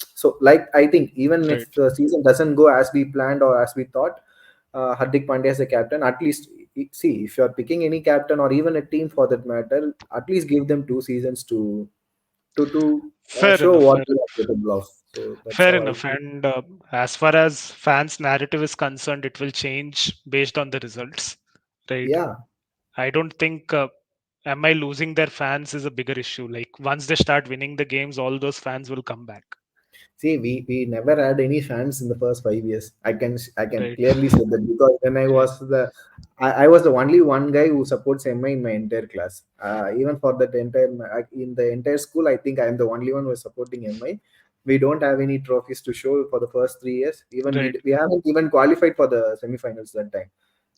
like I think even Right. if the season doesn't go as we planned or as we thought, Hardik Pandya as a captain, at least see if you're picking any captain or even a team for that matter, at least give them 2 seasons to Fair show enough. what Fair they are enough. capable of. So that's Fair how I enough. feel. And as far as fans' narrative is concerned, it will change based on the results. Right. Yeah. I don't think MI losing their fans is a bigger issue. Like once they start winning the games, all those fans will come back. See, we never had any fans in the first 5 years. I can Right. clearly say that, because when Right. I was the only one guy who supports MI in my entire class. Even for that in the entire school, I think I am the only one who is supporting MI. We don't have any trophies to show for the first 3 years. Even Right. we haven't even qualified for the semifinals that time.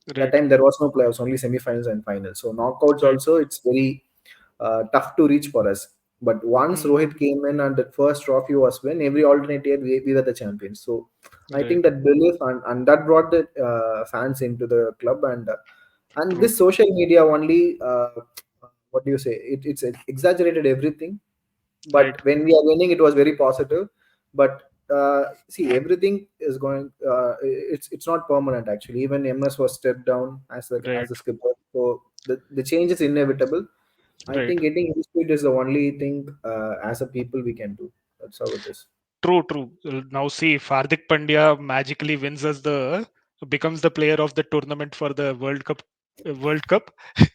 That Right. time there was no playoffs, only semifinals and finals. So knockouts Right. also it's very tough to reach for us. But once Hmm. Rohit came in and that first trophy was win, every alternate year we were the champions. So I Right. think that belief and that brought the fans into the club, and True. this social media only what do you say? It's exaggerated everything, Right, but when we are winning, it was very positive. But see, everything is going. It's not permanent actually. Even MS was stepped down as right, a skipper, so the change is inevitable. I right. think getting used to it is the only thing as a people we can do. That's how it is. True, true. Now see, if Hardik Pandya magically wins us the becomes the player of the tournament for the World Cup. World Cup,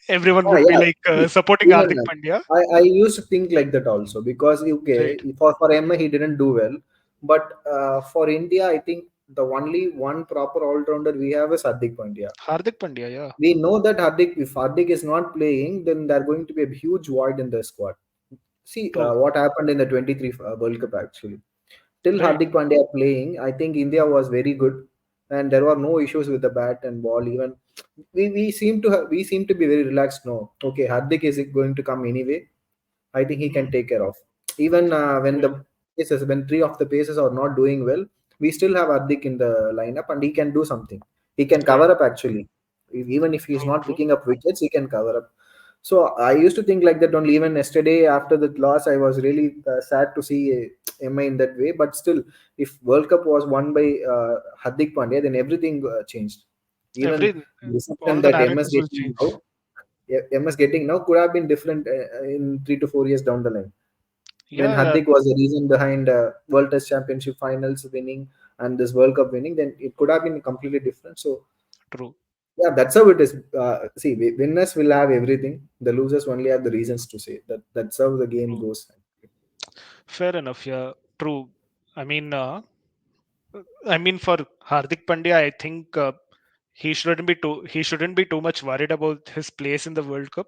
everyone would be Yeah. like See, supporting even Hardik Pandya. I used to think like that also because Right, okay, for Emma he didn't do well, but for India I think the only one proper all rounder we have is Hardik Pandya. Hardik Pandya, yeah, We know that if Hardik is not playing, then there going to be a huge void in the squad. See true. what happened in the 23 World Cup actually. Till Right, Hardik Pandya playing, I think India was very good, and there were no issues with the bat and ball. Even we seem to be very relaxed now. Okay, Hardik is going to come anyway. I think he can mm, take care of. Even when right, the when three of the paces are not doing well, we still have Hardik in the lineup, and he can do something. He can right. cover up actually. Even if he's True, not true. picking up wickets, he can cover up. So I used to think like that only. Even yesterday after the loss, I was really sad to see MI in that way. But still, if World Cup was won by Hardik Pandya, then everything changed. Even Every the reception all the that MS narratives will getting change. now, yeah, MS getting now could have been different in 3 to 4 years down the line. When Yeah, yeah, Hardik was the reason behind World Test Championship finals winning and this World Cup winning, then it could have been completely different. So true. yeah, that's how it is. See, winners will have everything. The losers only have the reasons to say that. That's how the game True. goes. Fair enough. Yeah, true. I mean, for Hardik Pandya, I think he shouldn't be too much worried about his place in the World Cup.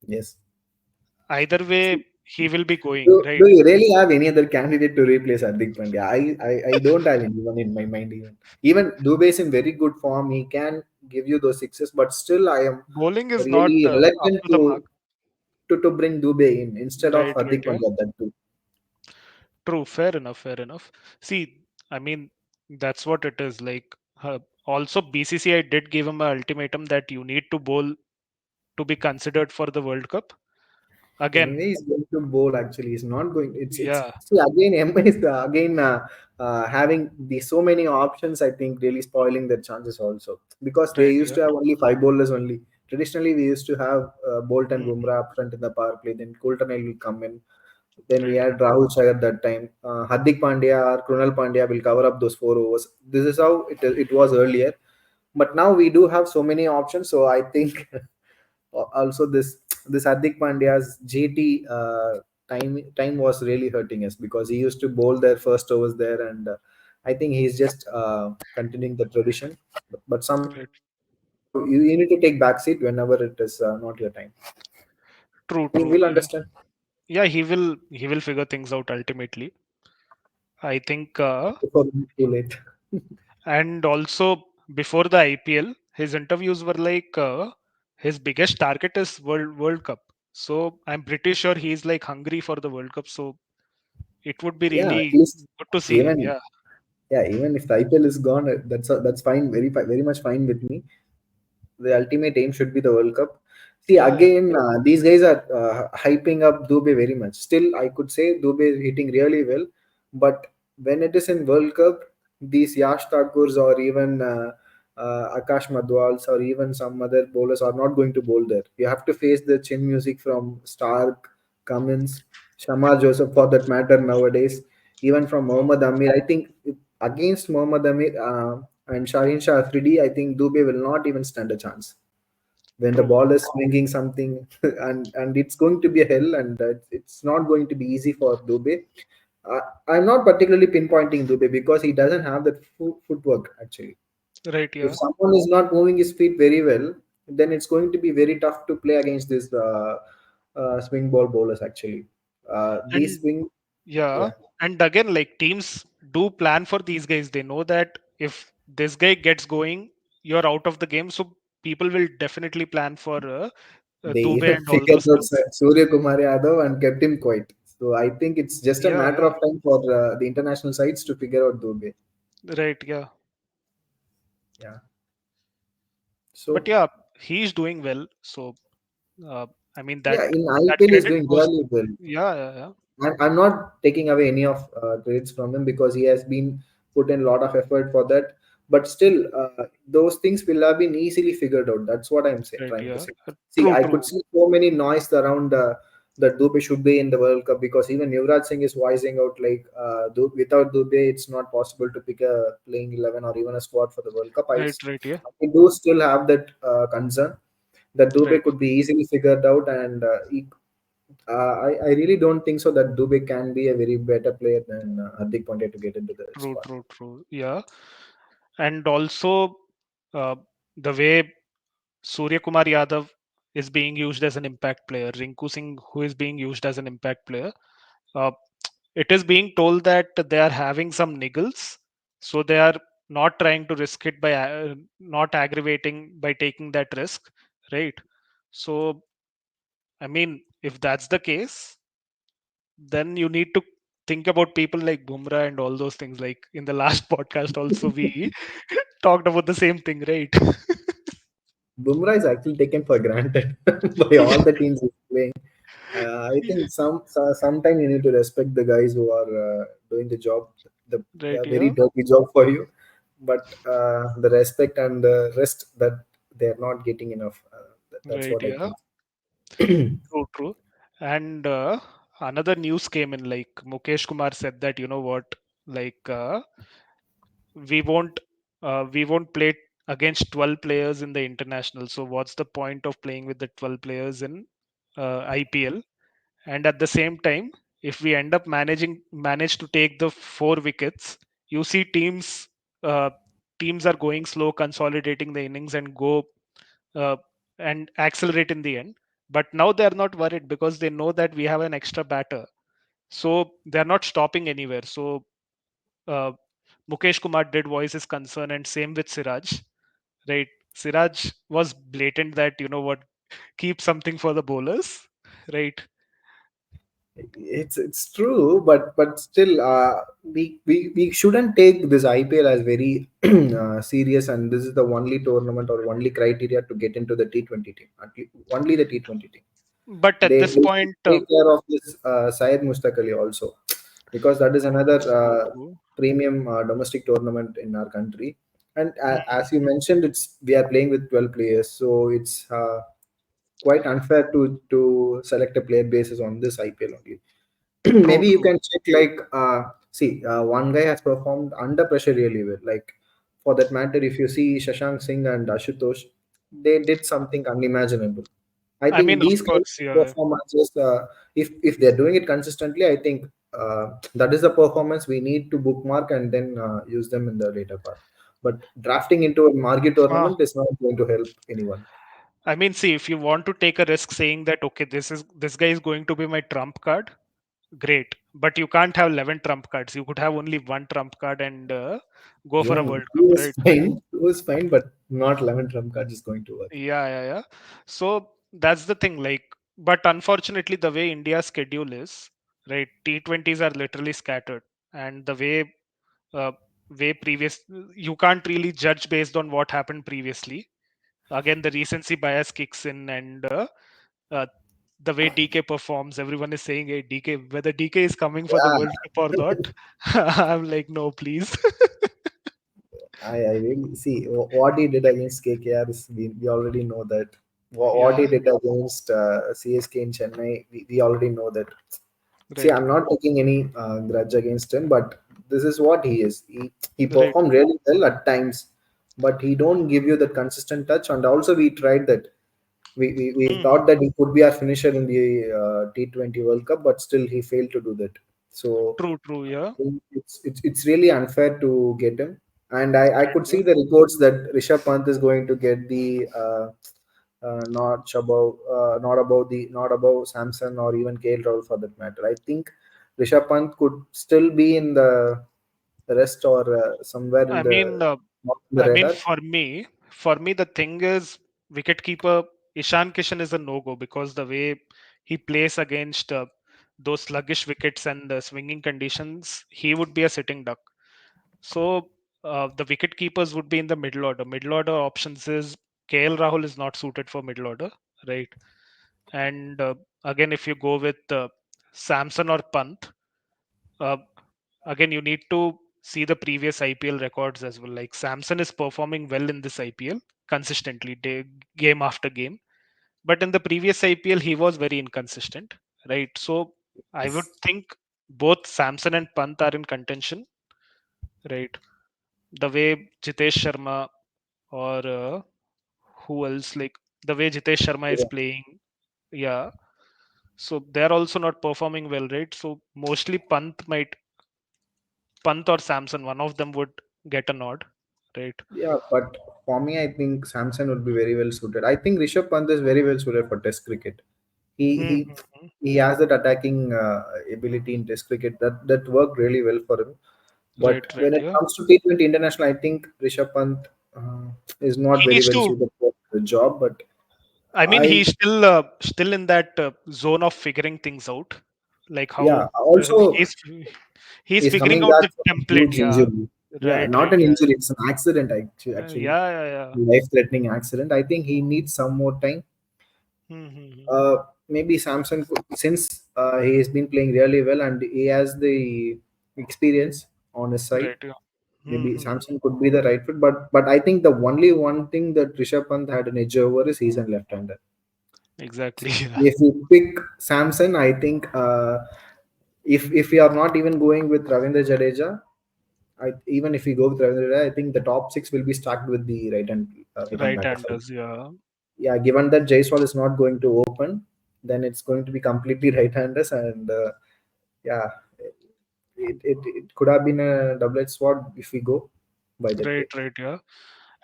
Yes. Either way, he will be going Do right. you really have any other candidate to replace Hardik Pandya? I don't have anyone in my mind even. Even Dubey is in very good form. He can give you those sixes, but still I am Bowling is not really up reluctant to the mark. to bring Dubey in instead of Right, right. Hardik Yeah. Pandya that too. True. Fair enough. Fair enough. See, I mean, that's what it is. Like, also BCCI did give him an ultimatum that you need to bowl to be considered for the World Cup. Again, Anyway, he's going to bowl. Actually, he's not going. It's yeah. see again. Emma is again having the so many options. I think really spoiling their chances also because they Right. used Yeah. to have only five bowlers only. Traditionally, we used to have Bolt and Mhm. Bumrah up front in the power play. Then Coulter will come in. Then we Right. had Rahul Chahar that time. Hardik Pandya or Krunal Pandya will cover up those 4 overs. This is how it was earlier. But now we do have so many options. So I think also this Hardik Pandya's JT time was really hurting us because he used to bowl their first overs there, and I think he's just continuing the tradition. But somehow Right. you need to take backseat whenever it is not your time. True. We True. will understand Yeah. He will figure things out ultimately. I think. before it's too late. And also before the IPL, his interviews were like his biggest target is World Cup. So I'm pretty sure he's like hungry for the World Cup. So it would be Yeah, at really least good to see him. even Yeah, yeah, even if the IPL is gone, that's fine. Very much fine with me. The ultimate aim should be the World Cup. See, yeah, yeah. again, these guys are hyping up Dube very much. Still, I could say Dube is hitting really well, but when it is in World Cup, these Yash Thakurs or even Akash Madwals or even some other bowlers are not going to bowl there. You have to face the chin music from Stark, Cummins, Shamar Joseph for that matter nowadays, even from Mohammad Amir. I think against Mohammad Amir and Shaheen Shah Afridi, I think Dube will not even stand a chance. When the True. ball is swinging something, and it's going to be a hell, and it's not going to be easy for Dube. Uh, I'm not particularly pinpointing Dube because he doesn't have that footwork actually. Right. If Yeah. someone is not moving his feet very well, then it's going to be very tough to play against these swing ball bowlers actually. These And swing, yeah. yeah. And again, like teams do plan for these guys. They know that if this guy gets going, you're out of the game. So people will definitely plan for They Dube even and all figured those out guys. Surya Kumar Yadav and kept him quiet. So I think it's just a Yeah. matter Yeah. of time for the international sides to figure out Dube. Right. Yeah. Yeah. But So yeah, he's doing well. So I mean Yeah, in that IPL is credit doing goes. really well. Yeah, yeah, yeah. I'm not taking away any of credits from him because he has been put in a lot of effort for that. But still, those things will have been easily figured out. That's what Right, trying to yeah. say. See, True, I could true. see so many noise around that Dubey should be in the World Cup because even Yuvraj Singh is voicing out like without Dubey, it's not possible to pick a playing 11 or even a squad for the World Cup. Right, right, yeah. I do still have that concern that Right, Dubey could be easily figured out, and I really don't think so that Dubey can be a very better player than Hardik Pandya to get into the true, squad. true, true. Yeah. And also, uh, the way Surya Kumar Yadav is being used as an impact player, Rinku Singh, who is being used as an impact player, uh, it is being told that they are having some niggles, so they are not trying to risk it by not aggravating by taking that risk, right? So, I mean, if that's the case, then you need to think about people like Bumrah and all those things. Like in the last podcast, also we talked about the same thing, right? Bumrah is actually taken for granted by all the teams he's playing. I think sometime you need to respect the guys who are doing the job, Right, the very yeah, dirty job for you. But the respect and the rest that they are not getting enough. That's right, what I yeah, think. true, true. And another news came in, like Mukesh Kumar said that, you know what, like we won't we won't play against 12 players in the international. So what's the point of playing with the 12 players in IPL? And at the same time, if we end up manage to take the 4 wickets, you see uh, teams are going slow, consolidating the innings and go uh, and accelerate in the end. But now they are not worried because they know that we have an extra batter, so they're not stopping anywhere. So uh, Mukesh Kumar did voice his concern, and same with Siraj, right? Siraj was blatant that, you know what, keep something for the bowlers, right? It's true, but still, we shouldn't take this IPL as very serious, and this is the only tournament or only criteria to get into the T20 team. Only the T20 team. But at They this should point, take care of this Syed Mustaq Ali also, because that is another true, true. premium domestic tournament in our country. And Hmm, as you mentioned, it's we are playing with 12 players, so it's quite unfair to select a player basis on this IPL only. true, Maybe you true. can check like see one guy has performed under pressure really well. Like for that matter, if you see Shashank Singh and Ashutosh, they did something unimaginable. I I think mean, of these kind course, of yeah. performances, if they're doing it consistently, I think that is the performance we need to bookmark and then use them in the later part. But drafting into a marquee Uh, tournament is not going to help anyone. I mean, see, if you want to take a risk saying that, okay, this guy is going to be my trump card, great. But you can't have 11 trump cards. You could have only one trump card and go for a Yeah, World he Cup, was right? fine. He was fine, but not 11 trump cards is going to work. Yeah, yeah, yeah. So that's the thing. Like, but unfortunately, the way India's schedule is, right, T20s are literally scattered, and the uh, way previous, you can't really judge based on what happened previously. Again, the recency bias kicks in, and uh, the way DK performs, everyone is saying, "Hey, DK, whether DK is coming for the Yeah, World Cup or not." I'm like, no, please. I really see what he did against KKR is we already know that. What Yeah, he did against CSK in Chennai, we already know that. See, right, I'm not taking any grudge against him, but this is what he is. He right. performed really well at times, but he don't give you that consistent touch. And also, we tried that. We Hmm. thought that he could be our finisher in the T20 World Cup, but still he failed to do that. So True, true. Yeah, it's really unfair to get him. And I right. could Yeah. see the reports that Rishabh Pant is going to get the notch above, not above Samson or even KL Rahul for that matter. I think Rishabh Pant could still be in the rest or somewhere I in mean, the not in the radar. for me, the thing is, wicketkeeper Ishan Kishan is a no-go because the way he plays against those sluggish wickets and the swinging conditions, he would be a sitting duck. So the wicket keepers would be in the middle order. Middle order options is KL Rahul is not suited for middle order, right? And again, if you go with Samson or Pant, uh, again you need to see the previous IPL records as well. Like Samson is performing well in this IPL consistently, game after game. But in the previous IPL, he was very inconsistent, right? So I would think both Samson and Pant are in contention, right? The way Jitesh Sharma or who else, like the way Jitesh Sharma is Yeah, playing, yeah. So they're also not performing well, right? So mostly Pant or Samson, one of them would get a nod, right? yeah, but for me, I think Samson would be very well suited. I think Rishabh Pant is very well suited for Test cricket. He Hmm, he hmm, hmm. he has that attacking ability in Test cricket that worked really well for him. Right, But right, when it yeah. comes to T20 international, I think Rishabh Pant is not He very needs well to. suited for the job. But I mean, I he's still in that zone of figuring things out, like yeah, how also he's he's figuring coming out back the from a template. huge Yeah, injury. Yeah, right, not right, an yeah, injury; it's an accident. Actually, yeah, yeah, yeah. life-threatening accident. I think he needs some more time. Hmm, hmm, hmm. Maybe Samson, since he has been playing really well and he has the experience on his side, Right, yeah. Hmm, maybe hmm, hmm. Samson could be the right fit. But I think the only one thing that Rishabh Pant had an edge over is he's a left-hander. Exactly. Yeah. If you pick Samson, I think if we are not even going with Ravindra Jadeja, even if we go with Ravindra Jadeja, I think the top six will be stacked with the right hand batters. Right-handers. Yeah. Yeah, given that Jaiswal is not going to open, then it's going to be completely right-handers, and yeah, it could have been a double-edged sword if we go by that Right, way. right, yeah.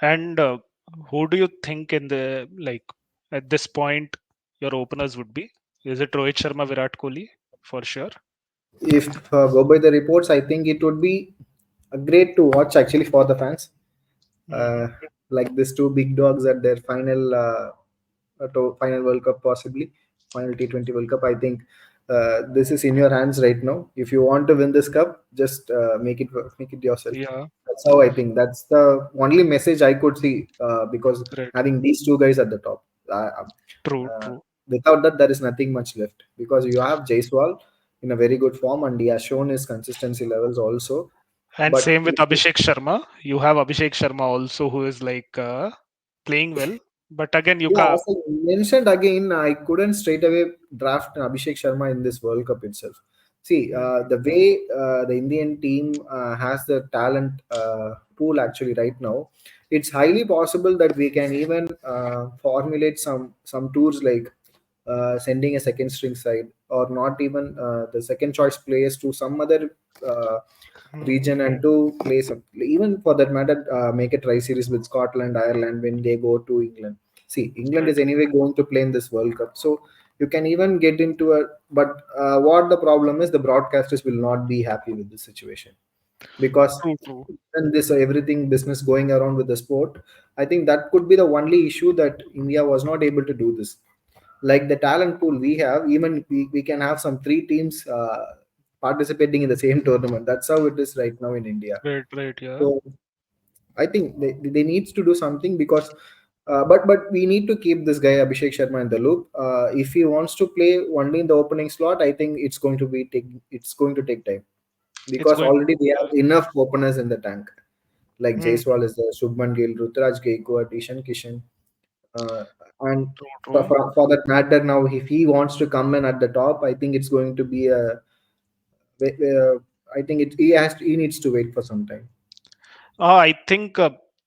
And who do you think in the like at this point your openers would be? Is it Rohit Sharma, Virat Kohli for sure? If go by the reports, I think it would be great to watch actually for the fans. Hmm. Uh, like these two big dogs at their final World Cup, possibly final T20 World Cup. I think this is in your hands right now. If you want to win this cup, just make it yourself. Yeah. That's how I think. That's the only message I could see because Right. having these two guys at the top. True. Uh, True. Without that, there is nothing much left because you have Jaiswal in a very good form and he has shown his consistency levels also. And But same with Abhishek Sharma. You have Abhishek Sharma also, who is like playing well. But again, you yeah, can. as I mentioned again, I couldn't straight away draft Abhishek Sharma in this World Cup itself. See, the way the Indian team has the talent pool actually right now, it's highly possible that we can even formulate some tours like sending a second string side or not even the second choice players to some other uh, region and to play some even for that matter make a try series with Scotland, Ireland when they go to England. See, England Right. is anyway going to play in this World Cup, so you can even get into a. But what the problem is, the broadcasters will not be happy with this situation because True. True. when this everything business going around with the sport, I think that could be the only issue that India was not able to do this. Like the talent pool we have, even we can have some three teams participating in the same tournament. That's how it is right now in India. Right. Right. Yeah. So I think they needs to do something because but we need to keep this guy Abhishek Sharma in the loop. If he wants to play only in the opening slot, I think it's going to take time It's because going already to. we have Yeah. enough openers in the tank. Like Hmm. Jaiswal is there, Shubman Gill, Rutraj Gaikwad, Ishan Kishan, uh, and True. True. for that matter, now if he wants to come in at the top, I think it's going to be I think he needs to wait for some time. I think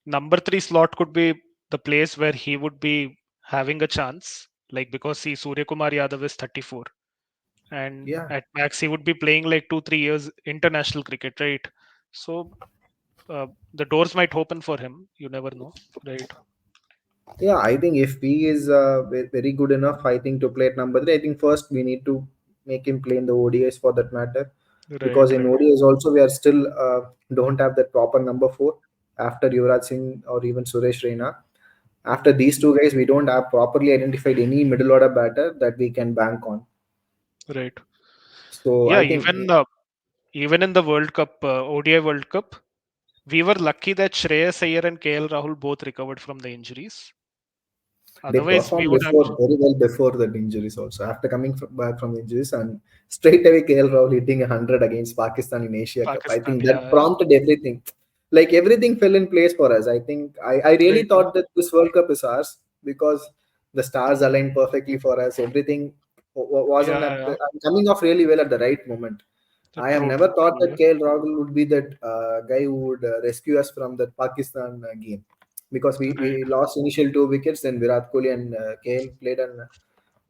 number three slot could be the place where he would be having a chance. Like because see, Surya Kumar Yadav is 34, and Yeah, at max he would be playing like 2 3 years international cricket, right? So the doors might open for him. You never know, right? yeah. I think if he is very good enough, I think to play at number three, I think first we need to make him play in the ODIs for that matter, Right, because in right, ODIs also we are still don't have that proper number four after Yuvraj Singh or even Suresh Raina. After these two guys, we don't have properly identified any middle order batter that we can bank on. right. So Yeah, I think even in the World Cup, ODI World Cup, we were lucky that Shreyas Iyer and KL Rahul both recovered from the injuries. They Otherwise, we performed would have. before very well before the injuries also. After coming back from injuries and straight away KL Rahul hitting 100 against Pakistan in Asia Cup. I Pakistan. think that Yeah, prompted everything. Like everything fell in place for us. I think I really right. Yeah, thought that this World Cup is ours because the stars aligned perfectly for us. Everything wasn't yeah, at the, yeah. coming off really well at the right moment. I have True, never true, thought true. that Yeah, KL Rahul would be that guy who would rescue us from the Pakistan game because right, we lost initial two wickets. Then Virat Kohli and KL played an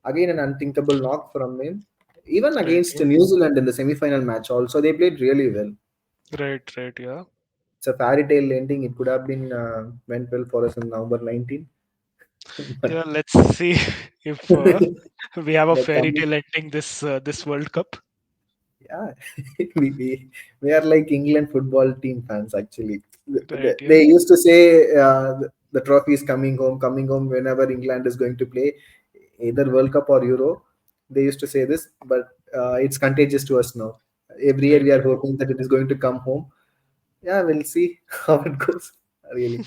again an unthinkable knock from him. Even right. against Yeah, New Zealand in the semi-final match, also they played really well. right, right. Yeah, It's a fairy tale ending. It could have been went well for us in November 19, but yeah. Let's see if we have a the fairy coming tale ending this World Cup. yeah, we are like England football team fans actually. Right. They Yeah, used to say the trophy is coming home whenever England is going to play either World Cup or Euro. They used to say this, but it's contagious to us now. Every year right. we are hoping that it is going to come home. Yeah, we'll see how it goes. Really.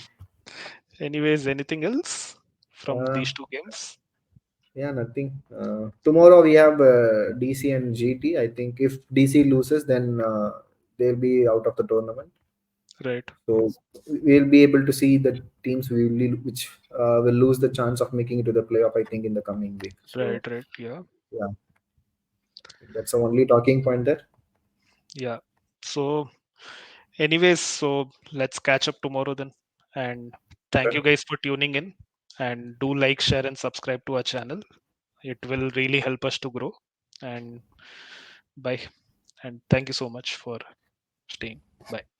Anyways, anything else from Uh, these two games? yeah, nothing. Tomorrow we have DC and GT. I think if DC loses, then they'll be out of the tournament. Right, So we'll be able to see the teams which will lose the chance of making it to the playoff. I think in the coming week. So right, right. Yeah, yeah, that's the only talking point there. yeah. So, anyways, so let's catch up tomorrow then. And thank you Sure. guys for tuning in. And do like, share, and subscribe to our channel. It will really help us to grow. And bye. And thank you so much for staying. Bye.